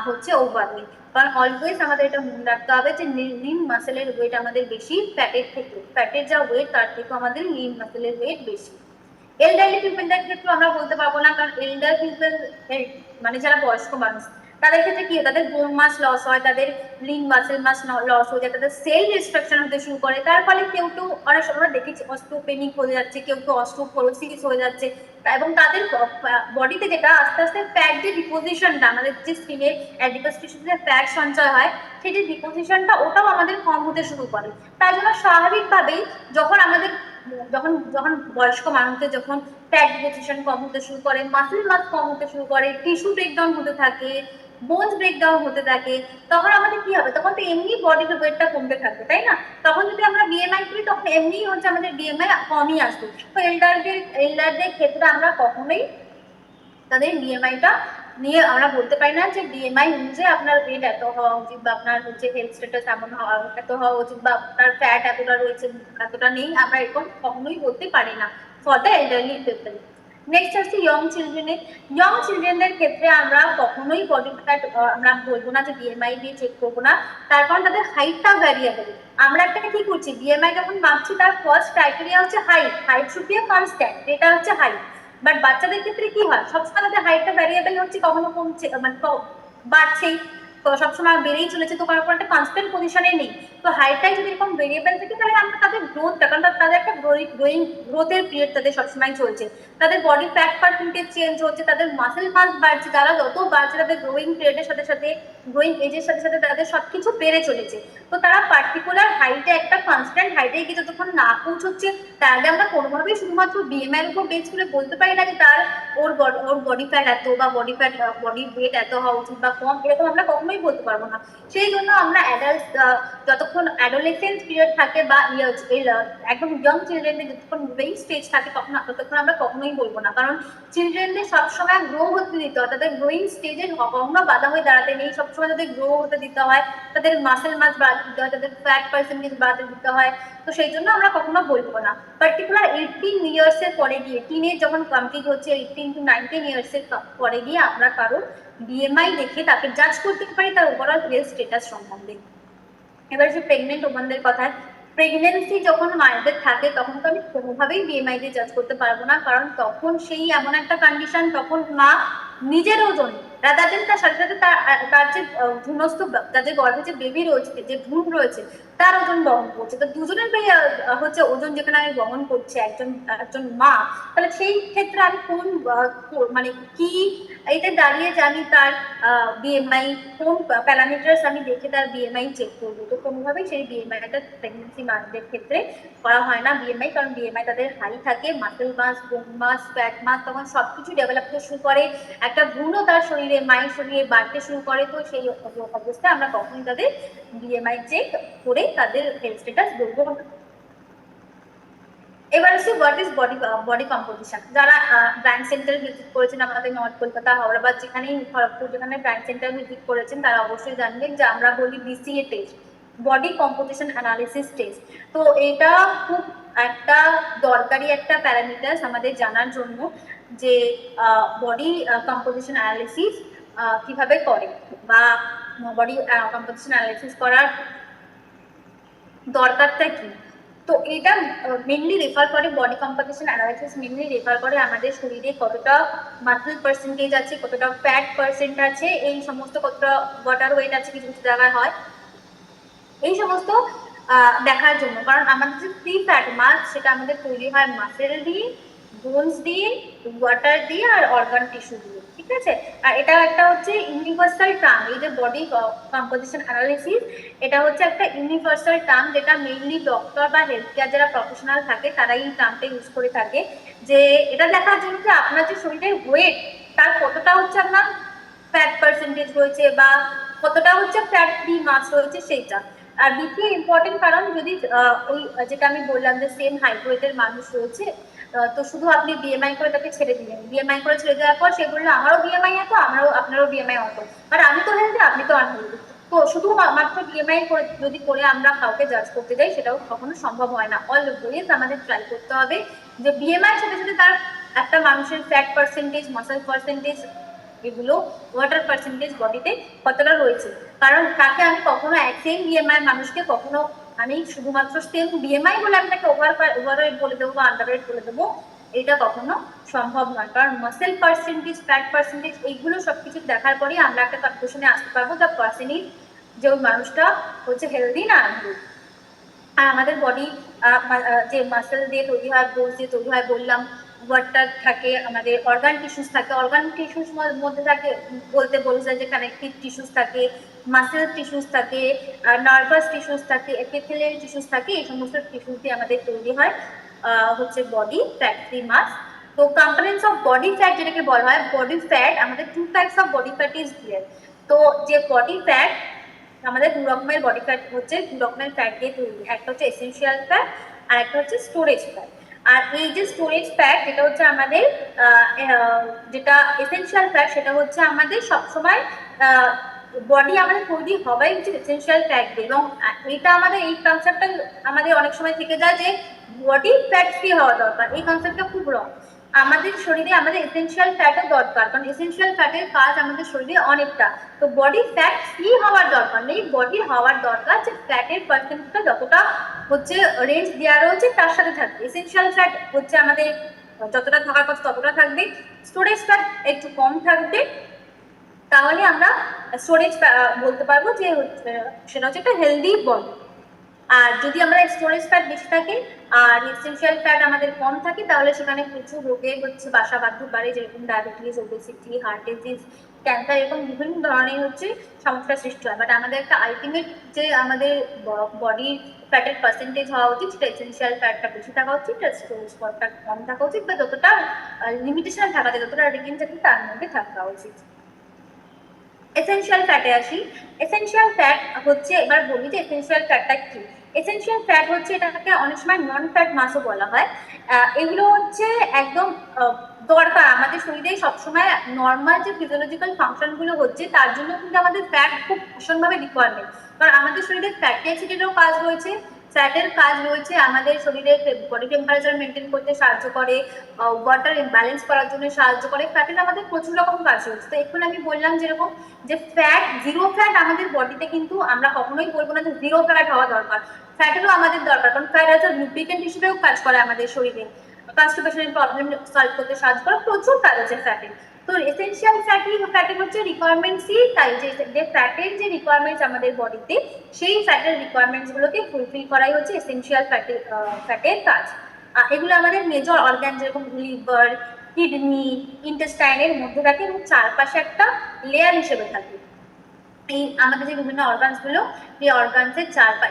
হচ্ছে ওভারওয়েট। কারণ অলওয়েজ আমাদের এটা মনে রাখতে হবে যে লিন মাসেলের ওয়েট আমাদের বেশি ফ্যাটের থেকে, ফ্যাটের যা ওয়েট তার থেকে আমাদের লিন মাসেলের ওয়েট বেশি। এলডারলি পিপলদের ক্ষেত্রে আমরা বলতে পারবো না, কারণ এলডার পিপল মানে যারা বয়স্ক মানুষ, তাদের ক্ষেত্রে কি, তাদের বোন মাস লস হয়, তাদের লিন মাসেল মাস লস হয়ে যায়, তাদের সেল ডিস্ট্রাকশন হতে শুরু করে। তার ফলে কেউ অনেক সময় দেখেছি অস্টিওপেনিক হয়ে যাচ্ছে, কেউ অস্টিওপোরোসিস হয়ে যাচ্ছে, এবং তাদের বডিতে যেটা আস্তে আস্তে ফ্যাট যে ডিপোজিশনটা, আমাদের যে স্কিনের অ্যাডিপাস টিস্যুতে যে ফ্যাট সঞ্চয় হয়, সেই যে ডিপোজিশনটা ওটাও আমাদের কম হতে শুরু করে। তাই জন্য স্বাভাবিকভাবেই যখন বয়স্ক মানুষদের যখন ফ্যাট ডিপোজিশন কম হতে শুরু করে, মাসেল মাস কম হতে শুরু করে, টিস্যু ব্রেকডাউন হতে থাকে, বোনস ব্রেকডাউন হতে থাকে, তখন আমাদের কি হবে, তখন তো এমনি বডির ওয়েটটা কমতে থাকবে, তাই না? তখন যদি আমরা বিএমআই করি, তখন এমনি হচ্ছে আমাদের বিএমআই কমই আসবে। তো এল্ডারদের ক্ষেত্রে আমরা কখনোই তাদের বিএমআইটা নিয়ে আমরা বলতে পারি না যে বিএমআই অনুযায়ী আপনার ওয়েট এত হওয়া উচিত, বা আপনার হচ্ছে হেলথ স্ট্যাটাস এমন এত হওয়া উচিত, বা আপনার ফ্যাট এতটা রয়েছে এতটা নেই, আমরা এরকম কখনোই বলতে পারি না for the elderly people. Next হচ্ছে ইয়ং চিলড্রেনদের ক্ষেত্রে আমরা কখনোই বডি ফ্যাট আমরা বলবো না যে বিএমআই দিয়ে চেক করবো না, তার কারণ তাদের হাইটটা ভ্যারিয়েবল। আমরা একটা কি করছি, বিএমআই যখন মাপছি তার ফার্স্ট ক্রাইটেরিয়া হচ্ছে হাইট শুড বি কনস্ট্যান্ট, এটা হচ্ছে হাইট। বাট বাচ্চাদের ক্ষেত্রে কি হয়, সবসময় তাদের হাইটটা ভ্যারিয়েবল হচ্ছে, কখনো কমছে মানে বাড়ছেই, সবসময় বেড়েই চলেছে, তো কারণ একটা কনস্ট্যান্ট পজিশনে নেই। তো হাইটটাই যদি এরকম ভেরিয়েবল থাকে, তাহলে আমরা তাদের গ্রোথটা, কারণ তাদের একটা গ্রোথের পিরিয়ড তাদের সবসময় চলছে, তাদের বডি ফ্যাট পার্সেন্টেজ চেঞ্জ হচ্ছে, তাদের মাসেল মাস বাড়ছে, তারা যত বাড়ছে তাদের গ্রোয়িং পিরিয়ডের সাথে সাথে, গ্রোয়িং এজের সাথে সাথে তাদের সবকিছু বেড়ে চলেছে। তো তারা পার্টিকুলার হাইটে, একটা কনস্ট্যান্ট হাইটে গিয়ে যতক্ষণ না পৌঁছচ্ছে, তাহলে আমরা কোনোভাবেই শুধুমাত্র বিএমআই এর উপর বেস করে বলতে পারি না যে ওর বডি ফ্যাট এত, বা বডি ওয়েট এত হওয়া উচিত বা কম, এরকম আমরা কখনোই কখনোই বলতে পারবো না। সেই জন্য আমরা অ্যাডাল্ট, যতক্ষণ অ্যাডোলেসেন্স পিরিয়ড থাকে বা একদম ইয়ং চিলড্রেনদের যতক্ষণ গ্রোয়িং স্টেজ থাকে ততক্ষণ আমরা কখনোই বলবো না, কারণ চিলড্রেনদের সবসময় গ্রো হতে দিতে হয়, তাদের গ্রোয়িং স্টেজে কখনো বাধা হয়ে দাঁড়াতে নেই, সবসময় তাদের গ্রো হতে দিতে হয়, তাদের মাসেল মাস বাড়াতে দিতে হয়, তাদের ফ্যাট পার্সেন্টেজ বাড়াতে দিতে হয়। তো সেই জন্য আমরা কখনো বলবো না। পার্টিকুলার 18 ইয়ার্স এর পরে গিয়ে, টিনেজ যখন কমপ্লিট হচ্ছে 18 to 19 ইয়ার্স এর পরে গিয়ে আমরা কারোর বিএমআই দেখে তাকে জাজ করতে পারি তার ওভারঅল হেলথ স্ট্যাটাস সম্বন্ধে। এবার যে প্রেগনেন্ট ওমানদের কথায়, প্রেগনেন্সি যখন মায়েদের থাকে তখন তো আমি কোনোভাবেই বিএমআই দিয়ে জাজ করতে পারবো না, কারণ তখন সেই এমন একটা কন্ডিশন, তখন মা নিজের ওজন রাদার দেন তার সাথে সাথে তার যে ভ্রূণস্থ, তাদের গর্ভে যে বেবি রয়েছে, যে ভ্রূণ রয়েছে, তার ওজন বহন করছে। তো দুজনের হচ্ছে ওজন যেখানে আমি বহন করছে একজন একজন মা, তাহলে সেই ক্ষেত্রে আমি কোন মানে কি এটা দাঁড়িয়ে যে আমি তার বিএমআই কোন প্যারামিটার্স আমি দেখে তার বিএমআই চেক করবো? তো কোনোভাবেই সেই বিএমআইটা প্রেগনেন্সি মাদের ক্ষেত্রে করা হয় না বিএমআই, কারণ বিএমআই তাদের হাই থাকে, মাসেল মাস, বোন মাস, ফ্যাট মাস তখন সবকিছু ডেভেলপ হতে শুরু করে, একটা ভ্রূণও তার শরীরে মায়ের শরীরে বাড়তে শুরু করে। তো সেই অবস্থায় আমরা কখনোই তাদের বিএমআই চেক করে তাদের হেলথ স্ট্যাটাস বলবো না। এবার হচ্ছে হোয়াট ইজ বডি কম্পোজিশন। যারা ব্র্যান্ড সেন্টার ভিজিট করেছেন আমাদের নর্থ কলকাতা, হাওড়াবাদ, যেখানেই খড়গপুর যেখানে ব্র্যান্ড সেন্টার ভিজিট করেছেন তারা অবশ্যই জানবেন যে আমরা বলি BCA test, body composition analysis test. তো এটা খুব একটা দরকারি একটা প্যারামিটার আমাদের জানার জন্য যে বডি কম্পোজিশন অ্যানালিসিস কিভাবে করে বা বডি কম্পোজিশন অ্যানালিসিস করার দরকারটা কি। তো এটা মেনলি রেফার করে, body composition analysis mainly refer করে আমাদের শরীরে কতটা মাসল পার্সেন্টেজ আছে, কতটা ফ্যাট পার্সেন্ট আছে, এই সমস্ত কতটা ওয়াটার ওয়েট আছে কিছু কিছু জায়গায় হয়, এই সমস্ত দেখার জন্য। কারণ আমাদের যে ফ্রি ফ্যাট মাস সেটা আমাদের তৈরি হয় মাসেল দিয়ে, বোনস দিয়ে, ওয়াটার দিয়ে আর অর্গান টিস্যু দিয়ে, ঠিক আছে। আর এটা একটা হচ্ছে ইউনিভার্সাল টার্ম, এই যে বডি কম্পোজিশন অ্যানালিসিস এটা হচ্ছে একটা ইউনিভার্সাল টার্ম, যেটা মেইনলি ডক্টর বা হেলথ কেয়ার যারা প্রফেশনাল থাকে তারাই এই টার্মটা ইউজ করে থাকে, যে এটা দেখার জন্য যে আপনার যে শরীরের ওয়েট তার কতটা হচ্ছে আপনার ফ্যাট পার্সেন্টেজ রয়েছে বা কতটা হচ্ছে ফ্যাট ফ্রি মাস রয়েছে সেইটা। আর দ্বিতীয় ইম্পর্টেন্ট কারণ, যদি ওই যেটা আমি বললাম যে সেম হাইট ওয়েটের মানুষ রয়েছে, তো শুধু আপনি বিএমআই করে তাকে ছেড়ে দিলেন, বিএমআই করে ছেড়ে দেওয়ার পর সে বললো আমারও বিএমআই এত, আপনারও বিএমআই অত, আর আমি তো হেলদি আপনি তো আনহেলদি। তো শুধু মাত্র বিএমআই করে যদি করে আমরা কাউকে জাজ করতে যাই সেটাও কখনো সম্ভব হয় না। অলওয়েজ আমাদের ট্রাই করতে হবে যে বিএমআই সাথে সাথে তার একটা মানুষের ফ্যাট পার্সেন্টেজ, মাসল পার্সেন্টেজ, এগুলো ওয়াটার পার্সেন্টেজ বডিতে কতটা রয়েছে। কারণ তাকে আমি কখনো সেম বিএমআই মানুষকে কখনো আমি শুধুমাত্র সেম বিএমআই বলে আমি তাকে ওভারওয়েট বলে দেবো বা আন্ডারওয়েট বলে দেবো, এটা কখনো সম্ভব নয়। কারণ মাসেল পার্সেন্টেজ, ফ্যাট পার্সেন্টেজ এইগুলো সবকিছু দেখার পরেই আমরা একটা কনক্লুশনে আসতে পারবো দ্য পার্সেন্টেজ যে ওই মানুষটা হচ্ছে হেলদি না আনহেলদি। আর আমাদের বডি যে মাসেল দিয়ে তৈরি হয়, বোনস দিয়ে তৈরি হয় বললাম, ওয়াটার থাকে, আমাদের অর্গান টিস্যুস থাকে, অর্গান টিস্যুস মধ্যে থাকে বলতে বোঝা যায় যে কানেকটিভ টিস্যুস থাকে, মাসেল টিস্যুস থাকে, নার্ভাস টিস্যুস থাকে, এপিথেলিয়াল টিস্যুস থাকে, এই সমস্ত টিস্যুস দিয়ে আমাদের তৈরি হয় হচ্ছে বডি ফ্যাট ফ্রি মাস। তো কম্পোনেন্টস অফ বডি ফ্যাট যেটাকে বলা হয় বডি ফ্যাট, আমাদের two types of body fat is here. তো যে বডি ফ্যাট আমাদের দু রকমের বডি ফ্যাট হচ্ছে, দু রকমের ফ্যাট দিয়ে তৈরি, একটা হচ্ছে এসেনশিয়াল ফ্যাট আর একটা হচ্ছে স্টোরেজ ফ্যাট। আর এই যে স্টোরেজ ফ্যাট যেটা হচ্ছে আমাদের যেটা এসেনশিয়াল ফ্যাট সেটা হচ্ছে আমাদের সবসময় বডি আমাদের তৈরি হবাই হচ্ছে এসেনশিয়াল ফ্যাট দিয়ে, এবং এটা আমাদের এই কনসেপ্টটা আমাদের অনেক সময় থেকে যায় যে বডি ফ্যাট ফ্রি হওয়া দরকার, এই কনসেপ্টটা খুব রং। আমাদের শরীরে আমাদের এসেনশিয়াল ফ্যাটও দরকার, কারণ এসেনশিয়াল ফ্যাটের কাজ আমাদের শরীরে অনেকটা। তো বডি ফ্যাট ফ্রি হওয়ার দরকার নেই, বডি হওয়ার দরকার যে ফ্যাটের পার্সেন্টটা যতটা হচ্ছে রেঞ্জ দেওয়া রয়েছে তার সাথে থাকবে। এসেনশিয়াল ফ্যাট হচ্ছে আমাদের যতটা থাকার কথা ততটা থাকবে, স্টোরেজ ফ্যাট একটু কম থাকবে, তাহলে আমরা স্টোরেজ বলতে পারবো যে সেটা হচ্ছে একটা হেলদি বডি। আর যদি আমরা স্টোরেজ ফ্যাট বেশি থাকে আর এসেনশিয়াল ফ্যাট আমাদের কম থাকে তাহলে সেখানে প্রচুর রোগের হচ্ছে বাসা বাঁধতে পারে, যেরকম diabetes, obesity, heart disease, cancer, এরকম বিভিন্ন ধরনের হচ্ছে সমস্যার সৃষ্টি হয়। বাট আমাদের একটা আলটিমেট যে আমাদের বডির ফ্যাটের পার্সেন্টেজ হওয়া উচিত সেটা এসেনশিয়াল ফ্যাটটা বেশি থাকা উচিত, আর স্টোরেজ ফ্যাটটা কম থাকা উচিত, বা যতটা লিমিটেশন থাকা যায়, যতটা রেঞ্জ আছে তার মধ্যে থাকা উচিত। এসেনশিয়াল ফ্যাটে আসি। এসেনশিয়াল ফ্যাট হচ্ছে, এবার বলি যে এসেনশিয়াল ফ্যাটটা কি। এসেনশিয়াল ফ্যাট হচ্ছে, এটাকে অনেক সময় নন ফ্যাট মাসও বলা হয়। এগুলো হচ্ছে একদম দরকার আমাদের শরীরে সবসময়। নর্মাল যে ফিজিওলজিক্যাল ফাংশন গুলো হচ্ছে তার জন্য কিন্তু আমাদের ফ্যাট খুব ভীষণভাবে রিকোয়ারমেন্ট। কারণ আমাদের শরীরে ফ্যাটি অ্যাসিডেরও কাজ রয়েছে, ফ্যাটের কাজ রয়েছে আমাদের শরীরের বডি টেম্পারেচার মেনটেন করতে সাহায্য করে, ওয়াটার ব্যালেন্স করার জন্য সাহায্য করে। ফ্যাটের আমাদের প্রচুর রকম কাজ রয়েছে। তো এখন আমি বললাম যেরকম যে ফ্যাট, জিরো ফ্যাট আমাদের বডিতে কিন্তু আমরা কখনোই বলবো না যে জিরো ফ্যাট হওয়া দরকার। ফ্যাটেরও আমাদের দরকার, কারণ ফ্যাট অ্যাজ আ লুব্রিকেন্ট হিসেবেও কাজ করে আমাদের শরীরে, কনস্টিপেশনের প্রবলেম সলভ করতে সাহায্য করে, প্রচুর কাজ আছে ফ্যাটের। তো এসেনশিয়াল ফ্যাটের হচ্ছে রিকোয়ারমেন্টসই তাই যে ফ্যাটের যে রিকোয়ারমেন্টস আমাদের বডিতে, সেই ফ্যাটের রিকোয়ারমেন্টস গুলোকে ফুলফিল করাই হচ্ছে এসেনশিয়াল ফ্যাটের কাজ। এগুলো আমাদের মেজর অর্গান যেরকম লিভার, কিডনি, ইন্টেস্টাইনের মধ্যে থাকে এবং চারপাশে একটা লেয়ার হিসেবে থাকে। এই আমাদের যে বিভিন্ন অর্গানস গুলো, এই অর্গানসের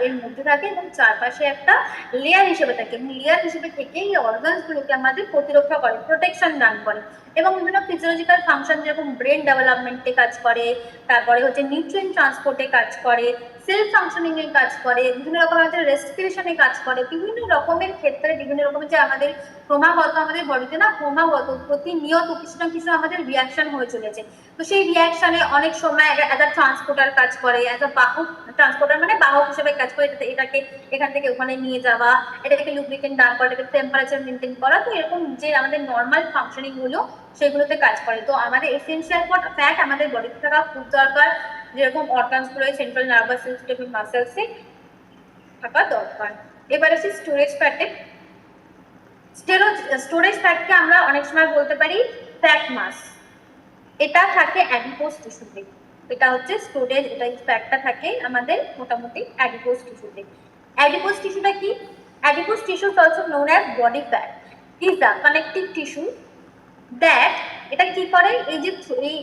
এর মধ্যে থাকে এবং চারপাশে একটা লেয়ার হিসেবে থাকে, এবং লেয়ার হিসেবে থেকে এই অর্গানস গুলোকে আমাদের প্রতিরক্ষা করে, প্রোটেকশন দান করে, এবং বিভিন্ন ফিজিওলজিক্যাল ফাংশন যেরকম ব্রেন ডেভেলপমেন্টে কাজ করে, তারপরে হচ্ছে নিউট্রিয়েন্ট ট্রান্সপোর্টে কাজ করে, সেলফ ফাংশনিং এ কাজ করে, বিভিন্ন রকমের রেসপিরেশনে কাজ করে, বিভিন্ন রকমের ক্ষেত্রে বিভিন্ন রকমের যে আমাদের ক্রমাগত আমাদের বডিতে না ক্রমাগত প্রতিনিয়ত কিছু না কিছু আমাদের রিয়াকশন হয়ে চলেছে। তো সেই রিয়াকশনে অনেক সময় অ্যাজ আ ট্রান্সপোর্টার কাজ করে, অ্যাজ আ বাহক, ট্রান্সপোর্টার মানে বাহক হিসেবে কাজ করে, এটাকে এখান থেকে ওখানে নিয়ে যাওয়া, এটাকে লুব্রিকেন্ট দান করা, এটাকে টেম্পারেচার মেনটেন করা। তো এরকম যে আমাদের নর্মাল ফাংশনিং গুলো সেগুলোতে কাজ করে। তো আমাদের এসেনশিয়াল ফ্যাট আমাদের বডিতে থাকা খুব দরকার, যেরকম অর্গানস গুলো সেন্ট্রাল নার্ভাস সিস্টেম, মাসেলসে থাকা দরকার। এবার আসি স্টোরেজ ফ্যাটে। স্টোরেজ ফ্যাটকে আমরা অনেক সময় বলতে পারি ফ্যাট মাস। এটা থাকে অ্যাডিপোজ টিস্যুতে। এটা হচ্ছে স্টোরেজ, এটা ফ্যাটটা থাকে আমাদের মোটামুটি অ্যাডিপোজ টিস্যুতে। অ্যাডিপোজ টিস্যুটা কি? Adipose tissue is also known as body fat, is the connective tissue that, এটা কি করে, এই যে এই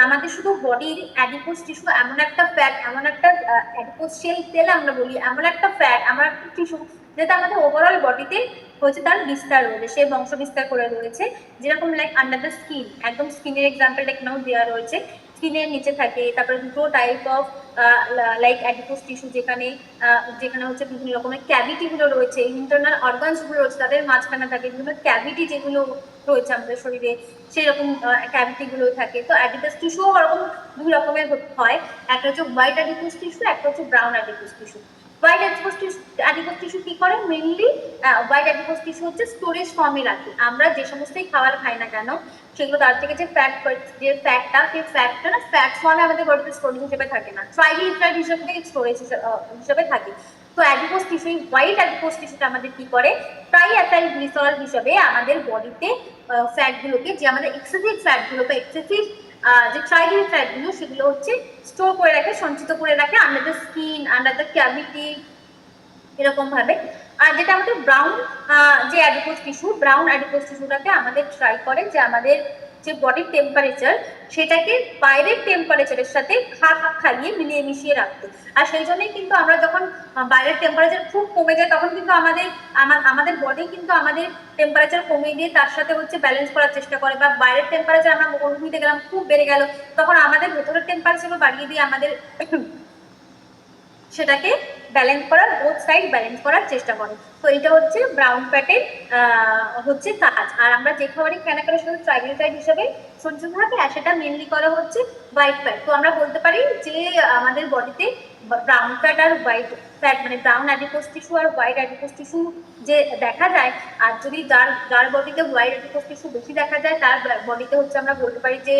আমাদের শুধু বডির অ্যাডিপোজ টিস্যু এমন একটা ফ্যাট, এমন একটা অ্যাডিপোজ সেল আমরা বলি, এমন একটা ফ্যাট, এমন একটা টিস্যু যেটা আমাদের ওভারঅল বডিতে হচ্ছে তার বিস্তার রয়েছে, সে বংশ বিস্তার করে রয়েছে। যেরকম লাইক আন্ডার দ্য স্কিন, একদম স্কিনের এক্সাম্পলটা এখানেও দেওয়া রয়েছে। স্কিনের নিচে থাকে, তারপরে দুটো type of like adipose tissue, যেখানে যেখানে হচ্ছে বিভিন্ন রকমের ক্যাভিটি গুলো রয়েছে, ইন্টারনাল অর্গানস গুলো রয়েছে, তাদের মাঝখানে থাকে বিভিন্ন ক্যাভিটি যেগুলো রয়েছে আমাদের শরীরে, সেরকম ক্যাভিটি গুলো থাকে। তো অ্যাডিপোজ টিস্যু ওরকম দুই রকমের হয়, একটা হচ্ছে হোয়াইট অ্যাডিপোজ টিস্যু, একটা হচ্ছে brown adipose tissue. White adipose tissue কি করে, মেইনলি হোয়াইট অ্যাডিপোজ টিস্যু হচ্ছে স্টোরেজ ফর্মে রাখে। আমরা যে সমস্তই খাবার খাই না কেন, সেগুলো তার থেকে যে ফ্যাটটা, সেই ফ্যাটটা না ফ্যাট ফর্মে আমাদের বডিতে স্টোরেজ হিসেবে থাকে না, ট্রাইগ্লিসারাইড হিসেবে স্টোরেজ হিসেবে থাকে। তো অ্যাডিপোজ টিস্যু, হোয়াইট অ্যাডিপোজ টিস্যুটা আমাদের কি করে, ট্রাইএথাইল গ্লিসারল হিসেবে আমাদের বডিতে ফ্যাট গুলোকে, যে আমাদের এক্সেসিভ ফ্যাট গুলো বা এক্সেসিভ যে ট্রাইগ্লিসারাইড গুলো, সেগুলো হচ্ছে স্টোর করে রাখে, সঞ্চিত করে রাখে under the skin, under the cavity, এরকম ভাবে। আর যেটা আমাদের ব্রাউন যে অ্যাডিপোজ টিস্যু, ব্রাউন অ্যাডিপোজ টিস্যুটাকে আমাদের ট্রাই করে যে আমাদের যে বডির টেম্পারেচার, সেটাকে বাইরের টেম্পারেচারের সাথে খাপ খাইয়ে মিলিয়ে মিশিয়ে রাখতে। আর সেই জন্যই কিন্তু আমরা যখন বাইরের টেম্পারেচার খুব কমে যায়, তখন কিন্তু আমাদের বডি কিন্তু আমাদের টেম্পারেচার কমিয়ে দিয়ে তার সাথে হচ্ছে ব্যালেন্স করার চেষ্টা করে। বা বাইরের টেম্পারেচার আমরা মরুভূমিতে গেলাম, খুব বেড়ে গেল, তখন আমাদের ভেতরের টেম্পারেচারও বাড়িয়ে দিয়ে আমাদের সেটাকে ব্যালেন্স করার, বোথ সাইড ব্যালেন্স করার চেষ্টা করে। তো এটা হচ্ছে ব্রাউন ফ্যাটের হচ্ছে কাজ। আর আমরা যে খাবারই খাই না কেন শুধু ট্রাইগ্লিসারাইড হিসেবে সঞ্চিত থাকে, আর সেটা মেনলি করা হচ্ছে হোয়াইট ফ্যাট। তো আমরা বলতে পারি যে আমাদের বডিতে ব্রাউন ফ্যাট আর হোয়াইট ফ্যাট, মানে ব্রাউন অ্যাডিপোজ টিস্যু আর হোয়াইট অ্যাডিপোজ টিস্যু যে দেখা যায়, আর যদি যার বডিতে হোয়াইট অ্যাডিপোজ টিস্যু বেশি দেখা যায়, তার বডিতে হচ্ছে আমরা বলতে পারি যে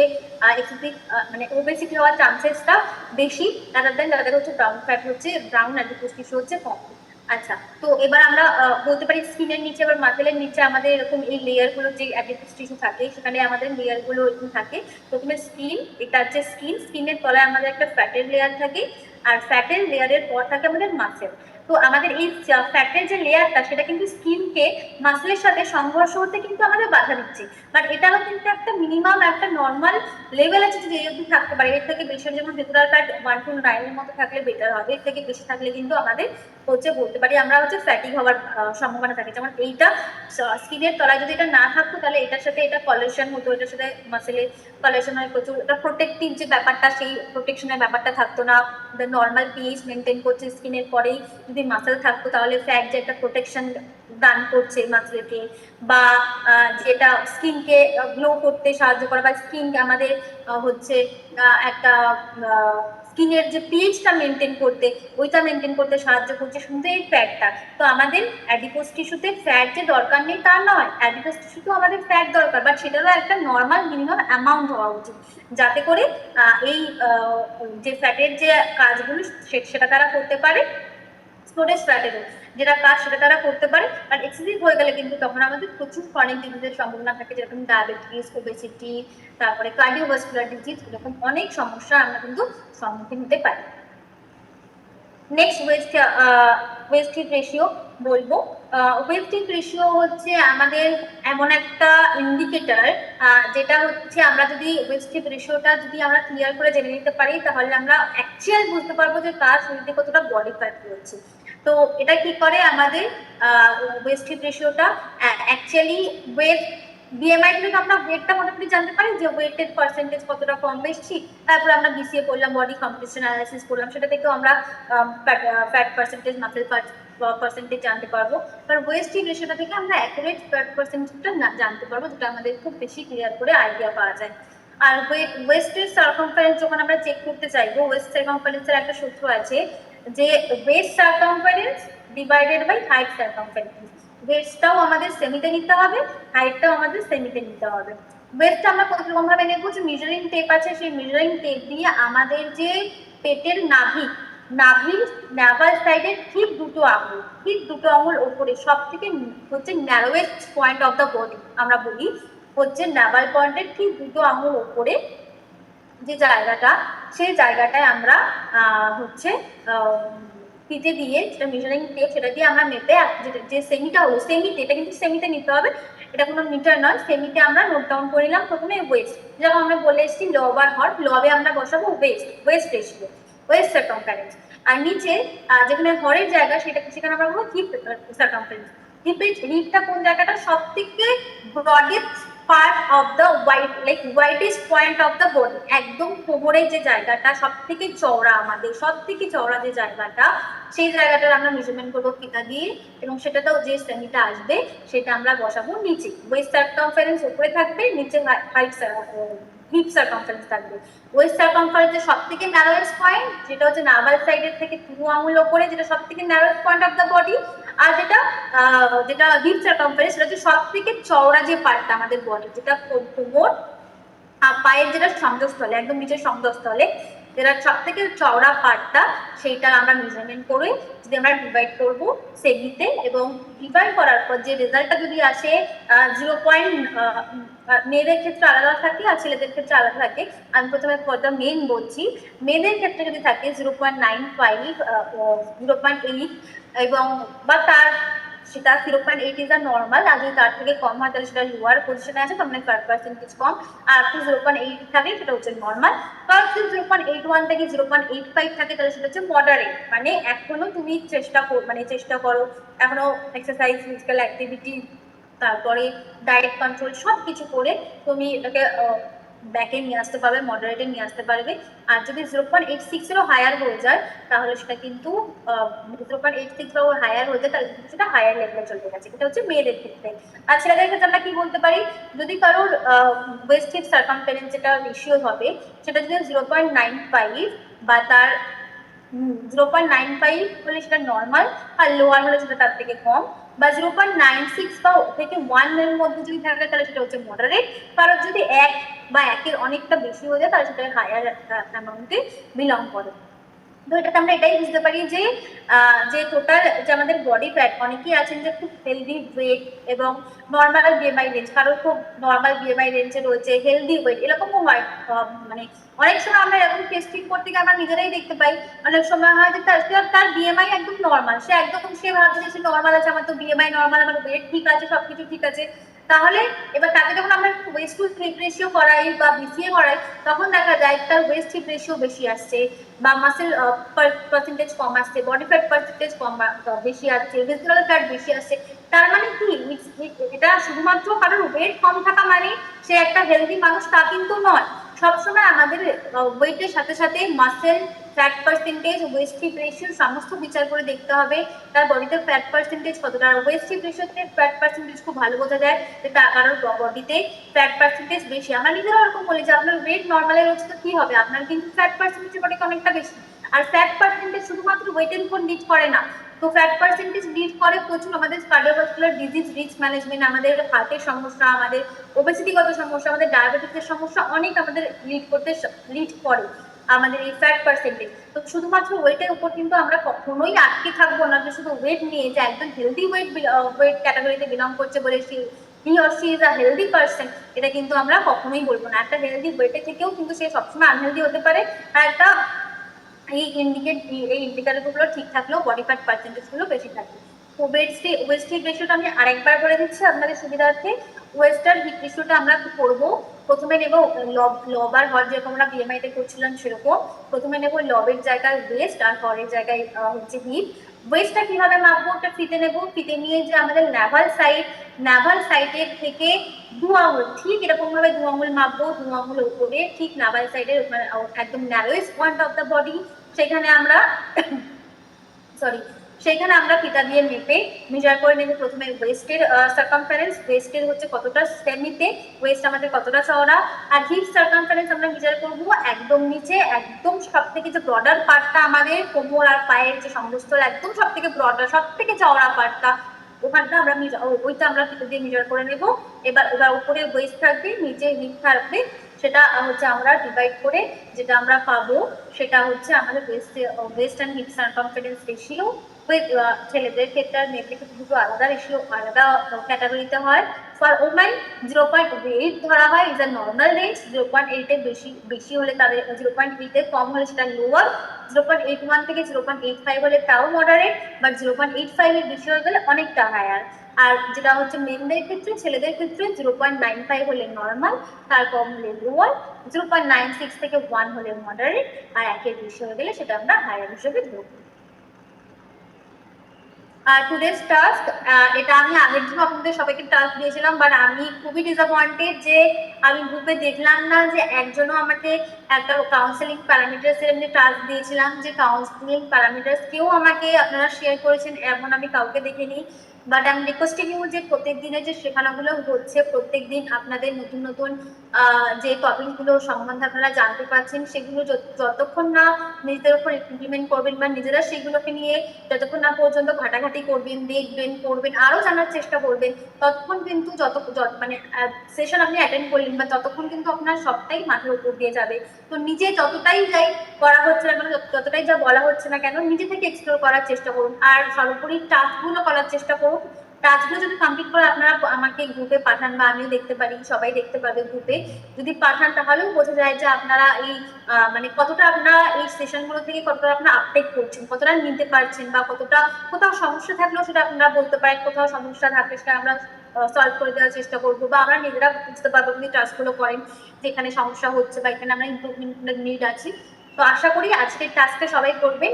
এক্সেসিভ মানে ওবেসিটি হওয়ার চান্সেসটা বেশি, রাদার দেন যাদের হচ্ছে ব্রাউন ফ্যাট হচ্ছে, ব্রাউন অ্যাডিপোজ টিস্যু হচ্ছে কম। আচ্ছা, তো এবার আমরা বলতে পারি স্কিনের নিচে বা মাসেলের নিচে আমাদের এরকম এই লেয়ার গুলো, যে অ্যাডিপোজ টিস্যু থাকে সেখানে আমাদের লেয়ার গুলো এরকম থাকে। প্রথমে স্কিন, এটা হচ্ছে স্কিনের তলায় আমাদের একটা ফ্যাটের লেয়ার থাকে, আর ফ্যাটের লেয়ারের পর থাকে আমাদের মাসেল। তো আমাদের এই ফ্যাটের যে লেয়ারটা, সেটা কিন্তু স্কিনকে মাসেলের সাথে সংঘর্ষ হতে কিন্তু আমাদের বাধা দিচ্ছে। বাট এটাও কিন্তু একটা মিনিমাম, একটা নর্মাল লেভেল আছে যে অবধি থাকতে পারে। এর থেকে বেশি, যেমন ভিতরাল ফ্যাট 1 to 9 এর মতো থাকলে বেটার হবে, এর থেকে বেশি থাকলে কিন্তু আমাদের হচ্ছে বলতে পারি আমরা হচ্ছে ফ্যাটি হওয়ার সম্ভাবনা থাকে। যেমন এইটা স্কিনের তলায় যদি এটা না থাকতো তাহলে এটার সাথে এটা কলেশন হতো, এটার সাথে মাসেলে কলেশন হয় প্রচুর, এটা প্রোটেক্টিভ যে ব্যাপারটা সেই প্রোটেকশনের ব্যাপারটা থাকতো না। নর্মাল পিএইচ মেনটেন করছে স্কিনের পরেই যদি মাসেল থাকতো তাহলে ফ্যাট যে একটা প্রোটেকশন দান করছে মাসেলকে, বা যেটা স্কিনকে গ্লো করতে সাহায্য করে, বা স্কিন আমাদের হচ্ছে একটা স্কিনের যে পিএইচটা মেনটেন করতে, ওইটা মেনটেন করতে সাহায্য করছে শুধু এই ফ্যাটটা। তো আমাদের অ্যাডিপোজ টিস্যুতে ফ্যাট যে দরকার নেই তা নয়, অ্যাডিপোজ টিস্যুতেও আমাদের ফ্যাট দরকার, বাট সেটারও একটা নর্মাল মিনিমাম অ্যামাউন্ট হওয়া উচিত, যাতে করে এই যে ফ্যাটের যে কাজগুলো সেটা তারা করতে পারে, স্টোরেজ ফ্যাটেরও যেটা কাজ সেটা তারা করতে পারে। আর এক্সেসিভ হয়ে গেলে কিন্তু তখন আমাদের প্রচুর ক্রনিক ডিজিজের সম্ভাবনা থাকে, যেরকম ডায়াবেটিস, ওবেসিটি, তারপরে কার্ডিওভাস্কুলার ডিজিজ, এরকম অনেক সমস্যা আমরা কিন্তু সম্মুখীন হতে পারি। নেক্সট ওয়েস্ট হিট রেশিও বলবো। ওয়েস্ট হিট রেশিও হচ্ছে আমাদের এমন একটা ইন্ডিকেটর, যেটা হচ্ছে আমরা যদি ওয়েস্ট হিট রেশিওটা যদি আমরা ক্লিয়ার করে জেনে নিতে পারি তাহলে আমরা অ্যাকচুয়াল বুঝতে পারবো যে কার শরীরে কতটা বডি ফ্যাট রয়েছে। তো এটা কি করে আমাদের ওয়েস্ট হিট রেশিওটা অ্যাকচুয়ালি ওয়েট বিএমআই থেকে আমরা ওয়েটটা মোটামুটি জানতে পারি যে ওয়েটের পার্সেন্টেজ কতটা কম বেশি, তারপরে আমরা বিসিএ করলাম, বডি কম্পোজিশন অ্যানালাইসিস করলাম, সেটা থেকেও আমরা ফ্যাট পার্সেন্টেজ, মাসেল পার্সেন্টেজ জানতে পারবো। আর ওয়েস্ট হিট রেশিওটা থেকে আমরা অ্যাকুরেট ফ্যাট পার্সেন্টেজটা জানতে পারবো, যেটা আমাদের খুব বেশি ক্লিয়ার করে আইডিয়া পাওয়া যায়। আর ওয়েস্টের সার্কামফারেন্স যখন আমরা চেক করতে চাইবো, ওয়েস্ট সার্কামফারেন্সের একটা সূত্র আছে যে waist circumference divided by height circumference. ওয়েস্টটাও আমাদের সেমিতে নিতে হবে, হাইটটাও আমাদের সেমিতে নিতে হবে। ওয়েস্টটা আমরা কতরকম ভাবে নেবো, যে মেজারিং টেপ আছে, সেই মেজারিং টেপ দিয়ে আমাদের যে পেটের নাভির নাভাল সাইডের ঠিক দুটো আঙুল ওপরে সব থেকে হচ্ছে ন্যারোয়েস্ট পয়েন্ট অফ দ্য বডি আমরা বলি, হচ্ছে নাভাল পয়েন্টের ঠিক দুটো আঙুল ওপরে যে জায়গাটা, সেই জায়গাটায় আমরা হচ্ছে ফিতে দিয়ে যেটা মেজারিং টেপ সেটা দিয়ে আমরা মেপে যে সেমিটা হলো, সেমিতে, এটা কিন্তু সেমিতে নিতে হবে, এটা কোনো মিটার নয়, সেমিতে আমরা নোট ডাউন করে নিলাম প্রথমে ওয়েস্ট, যেমন আমরা বলে এসেছি লব আর হট, লবে আমরা বসাবো ওয়েস্ট রেশিও, ওয়েস্ট সার্কামফারেন্স। আর নিচে যেখানে হরের জায়গা সেখানে আমরা বলবো হিপ সার্কামফারেন্স। হিপটা কোন জায়গাটা সব থেকে broadest part of the widest point of the body, একদম কোমরের যে জায়গাটা সব থেকে চওড়া, আমাদের সব থেকে চওড়া যে জায়গাটা, সেই জায়গাটার আমরা মেজারমেন্ট করবো ফিতা দিয়ে, এবং সেটাতেও যে সেমিটা আসবে সেটা আমরা বসাবো নিচে। ওয়েস্ট সার্কামফারেন্স উপরে থাকবে, নিচে হিপ সার্কামফারেন্স থাকবে। ওয়েস্ট সার্কামফারেন্সের সব থেকে ন্যারোয়েস্ট পয়েন্ট যেটা হচ্ছে নাভাল সাইডের থেকে 2 আঙুল ওপরে, যেটা সব থেকে ন্যারোয়েস্ট পয়েন্ট অফ দ্য বডি। আর যেটা হিপ সার্কামফারেন্স সেটা হচ্ছে সব থেকে চওড়া যে পার্টটা আমাদের বডি, যেটা কোমর পায়ের যেটা সংযোগস্থলে, একদম নিচের সংযোগস্থলে যেটা সব থেকে চওড়া পার্টটা, সেইটা আমরা মেজারমেন্ট করে যদি আমরা ডিভাইড করবো সেমিতে, এবং ডিভাইড করার পর যে রেজাল্টটা যদি আসে 0. মেয়েদের ক্ষেত্রে আলাদা থাকে আর ছেলেদের ক্ষেত্রে আলাদা থাকে। আমি প্রথমে মেন বলছি, মেয়েদের ক্ষেত্রে যদি থাকে 0.95, 0.8 এবং বা তার সেটা 0.8 ইজ দ্য নর্মাল, আর যদি তার থেকে কম হয় তাহলে সেটা লোয়ার পজিশনে আছে, তার মানে ফ্যাট পার্সেন্টেজ কম। আর আপনি 0.8 থাকে সেটা হচ্ছে নর্মাল, বা 0.81 থেকে 0.85 থাকে তাহলে সেটা হচ্ছে মডারেট, মানে এখনো তুমি চেষ্টা করো, এখনো এক্সারসাইজ, ফিজিক্যাল অ্যাক্টিভিটি, তারপরে ডায়েট কন্ট্রোল সব কিছু করে তুমি এটাকে ব্যাকে নিয়ে আসতে পারবে, মডারেটে নিয়ে আসতে পারবে। আর যদি 0.86-এরও হায়ার হয়ে যায় তাহলে সেটা কিন্তু 0.86 বা হায়ার হয়ে যায় তাহলে সেটা হায়ার লেভেলে চলে গেছে। এটা হচ্ছে মেয়েদের ক্ষেত্রে। আর ছেলেদের ক্ষেত্রে আমরা কি বলতে পারি, যদি কারোর ওয়েস্ট হিপ সার্কামফারেন্স যেটা রেশিও হবে সেটা যদি 0.95 বা তার 0.95 হলে সেটা নর্মাল, আর লোয়ার হলে সেটা তার থেকে কম, বা 0.96 বা থেকে 1 এর মধ্যে যদি থাকে তাহলে সেটা হচ্ছে মডারেট। কারণ যদি 1 বা 1-এর অনেকটা বেশি হয়ে যায় তাহলে সেটা হায়ার অ্যামাউন্টে বিলং করে। তো এটাতে আমরা এটাই বুঝতে পারি যে টোটাল যে আমাদের বডি ফ্যাট, অনেকেই আছেন যে খুব হেলদি ওয়েট এবং নর্মাল বিএমআই রেঞ্জ, কারোর খুব নর্মাল বিএমআই রেঞ্জে রয়েছে, হেলদি ওয়েট, এরকমও হয়। মানে অনেক সময় আমরা এরকম টেস্টিং করতে গিয়ে আমরা নিজেরাই দেখতে পাই, অনেক সময় হয় যে তার বিএমআই একদম নর্মাল, সে ভাবছে যে সে নর্মাল আছে, আমার তো বিএমআই নর্মাল, আমার ওয়েট ঠিক আছে, সবকিছু ঠিক আছে, তাহলে এবার তাকে যখন আমরা ওয়েস্ট টু হিপ রেশিও করাই বা বিসিএ করাই, তখন দেখা যায় তার ওয়েস্ট হিপ রেশিও বেশি আসছে, বা মাসেল পার্সেন্টেজ কম আসছে, বডি ফ্যাট পার্সেন্টেজ কম বেশি আসছে, ভিজিবল ফ্যাট বেশি আসছে। তার মানে কি এটা শুধুমাত্র কারণ ওয়েট কম থাকা মানে সে একটা হেলদি মানুষ তা কিন্তু নয়। সবসময় আমাদের ওয়েটের সাথে সাথে muscle, fat percentage, waist hip ratio সমস্ত বিচার করে দেখতে হবে তার বডিতে ফ্যাট পার্সেন্টেজ কতটা। ওয়েস্ট হিপ রেশিওতে ফ্যাট পার্সেন্টেজ খুব ভালো বোঝা যায় যে কারোর বডিতে ফ্যাট পার্সেন্টেজ বেশি। আমরা নিজেরাও এরকম বলি যে আপনার ওয়েট নর্মালে রয়েছে তো কি হবে, আপনার কিন্তু ফ্যাট পার্সেন্টেজ বডিতে অনেকটা বেশি। আর ফ্যাট পার্সেন্টেজ শুধুমাত্র ওয়েটের উপর লিড করে না, তো ফ্যাট পার্সেন্টেজ লিড করে প্রচুর আমাদের কার্ডিওভাস্কুলার ডিজিজ, রিস্ক ম্যানেজমেন্ট, আমাদের হার্টের সমস্যা, আমাদের ওবেসিটিগত সমস্যা, আমাদের ডায়াবেটিসের সমস্যা অনেক আমাদের লিড করে আমাদের এই ফ্যাট পার্সেন্টেজ। তো শুধুমাত্র ওয়েটের উপর কিন্তু আমরা কখনোই আটকে থাকবো না যে শুধু ওয়েট নিয়ে, যে একজন হেলদি ওয়েট ক্যাটাগরিতে বিলং করছে বলে he or she is a healthy person, এটা কিন্তু আমরা কখনোই বলবো না। একটা হেলদি ওয়েটে থেকেও কিন্তু সে সবসময় আনহেলদি হতে পারে। আর একটা এই ইন্ডিকেটরগুলো ঠিক থাকলেও বডি ফ্যাট পার্সেন্টেজ গুলো বেশি থাকে। তো ওয়েস্ট হিপ রেশিওটা আমি আরেকবার বলে দিচ্ছি আপনাদের সুবিধার্থে। ওয়েস্টার্ন হিপ রেশিওটা আমরা করবো, প্রথমে নেব লব আর হর, যেরকম আমরা বিএমআই তে করছিলাম সেরকম। প্রথমে নেব লবের জায়গায় ওয়েস্ট আর হরের জায়গায় হচ্ছে হিপ। ওয়েস্টটা কিভাবে মাপবো, ওটা ফিতে নেব, ফিতে নিয়ে যে আমাদের নাভাল সাইডের থেকে 2 আঙুল, ঠিক এরকম ভাবে 2 আঙুল মাপবো, 2 আঙুল উপরে ঠিক নাভাল সাইডের একদম ন্যারোয়েস্ট পয়েন্ট অফ দ্য বডি, সেখানে আমরা সেখানে আমরা ফিতা দিয়ে মেপে মেজার করে নেব। প্রথমে ওয়েস্টের সার্কামফারেন্স, ওয়েস্টের হচ্ছে কতটা সেমিতে, ওয়েস্ট আমাদের কতটা চওড়া। আর হিপ সার্কামফারেন্স আমরা মেজার করবো একদম নিচে, একদম সব থেকে যে ব্রডার পার্টটা আমাদের কোমর আর পায়ের যে সমস্ত একদম সব থেকে ব্রডার, সব থেকে চওড়া পার্টটা, ওখানটা আমরা ওইটা আমরা ফিতা দিয়ে মেজার করে নেব। এবার উপরে ওয়েস্ট থাকবে, নিচে হিপ থাকবে, সেটা হচ্ছে আমরা ডিভাইড করে যেটা আমরা পাবো সেটা হচ্ছে আমাদের waist and hip circumference ratio. ছেলেদের ক্ষেত্রে আর মেয়েদের ক্ষেত্রে দুটো আলাদা রেশিও, আলাদা ক্যাটাগরিতে হয়। ফর ওমেন 0.8 ধরা হয় ইজ আ নর্মাল রেঞ্জ। 0.8 এর বেশি হলে তাদের, 0.8 এর কম হলে সেটা লোয়ার, 0.81 থেকে 0.85 হলে তাও মডারেট, বাট 0.85 এর বেশি হয়ে গেলে অনেকটা হায়ার। আর যেটা হচ্ছে মেনদের ক্ষেত্রে, ছেলেদের ক্ষেত্রে 0.95 হলে নর্মাল, তার কম হলে লোয়ার, 0.96 থেকে 1 হলে মডারেট, আর একের বেশি হয়ে গেলে সেটা আমরা হায়ার হিসেবে ধরবো। টুডেজ টাস্ক, এটা আমি আগের দিন আপনাদের সবাইকে টাস্ক দিয়েছিলাম, বাট আমি খুবই ডিসঅ্যাপয়েন্টেড যে আমি গ্রুপে দেখলাম না যে একজনও আমাকে একটা কাউন্সেলিং প্যারামিটার্স এর এমনি টাস্ক দিয়েছিলাম, যে কাউন্সেলিং প্যারামিটার্স কেউ আমাকে আপনারা শেয়ার করেছেন এমন আমি কাউকে দেখিনি। বাট আমি রিকোয়েস্টিং ইউ যে প্রত্যেক দিনের যে শেখানোগুলো হচ্ছে, প্রত্যেক দিন আপনাদের নতুন নতুন যে টপিকগুলো সম্বন্ধে আপনারা জানতে পারছেন, সেগুলো যতক্ষণ না নিজেদের উপর ইমপ্লিমেন্ট করবেন বা নিজেরা সেগুলোকে নিয়ে যতক্ষণ না পর্যন্ত ঘাটাঘাটি করবেন, দেখবেন, করবেন, আরো জানার চেষ্টা করবেন, ততক্ষণ কিন্তু মানে সেশন আপনি অ্যাটেন্ড করলেন বা ততক্ষণ কিন্তু আপনার সবটাই মাথার উপর দিয়ে যাবে। তো নিজে যতটাই যাই করা হচ্ছে না কেন, যতটাই যা বলা হচ্ছে না কেন, নিজে থেকে এক্সপ্লোর করার চেষ্টা করুন। আর সর্বোপরি টাস্কগুলো করার চেষ্টা করুন। টাস্কগুলো যদি কমপ্লিট করে আপনারা আমাকে গ্রুপে পাঠান বা আমিও দেখতে পারি, সবাই দেখতে পাবে গ্রুপে, যদি পাঠান তাহলেও বোঝা যায় যে আপনারা এই মানে কতটা আপনারা এই সেশনগুলো থেকে কতটা আপনারা আপটেক করছেন, কতটা নিতে পারছেন, বা কতটা কোথাও সমস্যা থাকলেও সেটা আপনারা বলতে পারেন, কোথাও সমস্যা থাকলে সেটা আমরা সলভ করে দেওয়ার চেষ্টা করবো, বা আমরা নিজেরা বুঝতে পারবো যদি টাস্কগুলো করেন যে এখানে সমস্যা হচ্ছে বা এখানে আমরা ইমপ্রুভমেন্ট নিড আছি। তো আশা করি আজকের টাস্কটা সবাই করবেন।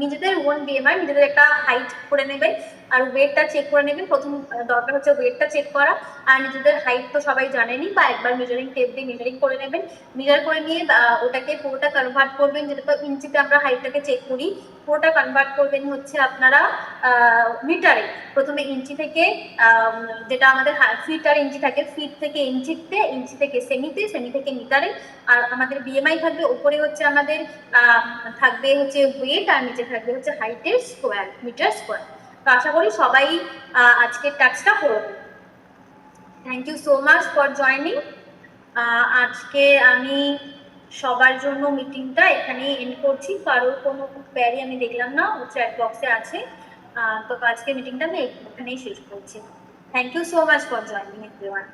নিজেদের ওন বিএমআই, নিজেদের একটা হাইট করে নেবেন আর ওয়েটটা চেক করে নেবেন। প্রথম দরকার হচ্ছে ওয়েটটা চেক করা, আর নিজেদের হাইট তো সবাই জানেনই, বা একবার মেজারিং টেপ দিয়ে মেজারিং করে নেবেন। মেজার করে নিয়ে ওটাকে পুরোটা কনভার্ট করবেন, যেটা তো ইঞ্চিতে আমরা হাইটটাকে চেক করি, পুরোটা কনভার্ট করবেন হচ্ছে আপনারা মিটারে। প্রথমে ইঞ্চি থেকে যেটা আমাদের ফিট আর ইঞ্চি থাকে, ফিট থেকে ইঞ্চিতে, ইঞ্চি থেকে সেমিতে, সেমি থেকে মিটারে। আর আমাদের বিএমআই থাকবে, উপরে হচ্ছে আমাদের থাকবে হচ্ছে ওয়েট, আর নিচে থাকবে হচ্ছে হাইটের স্কোয়ার, মিটার স্কোয়ার। তো আশা করি সবাই আজকের টাস্কটা করবে। Thank you so much for joining. আজকে আমি সবার জন্য মিটিংটা এখানে এন্ড করছি। কারোর কোনো কোয়ারি আমি দেখলাম না, চ্যাট বক্সে আছে। তো আজকে মিটিংটা আমি এখানেই শেষ করছি। Thank you so much for joining everyone.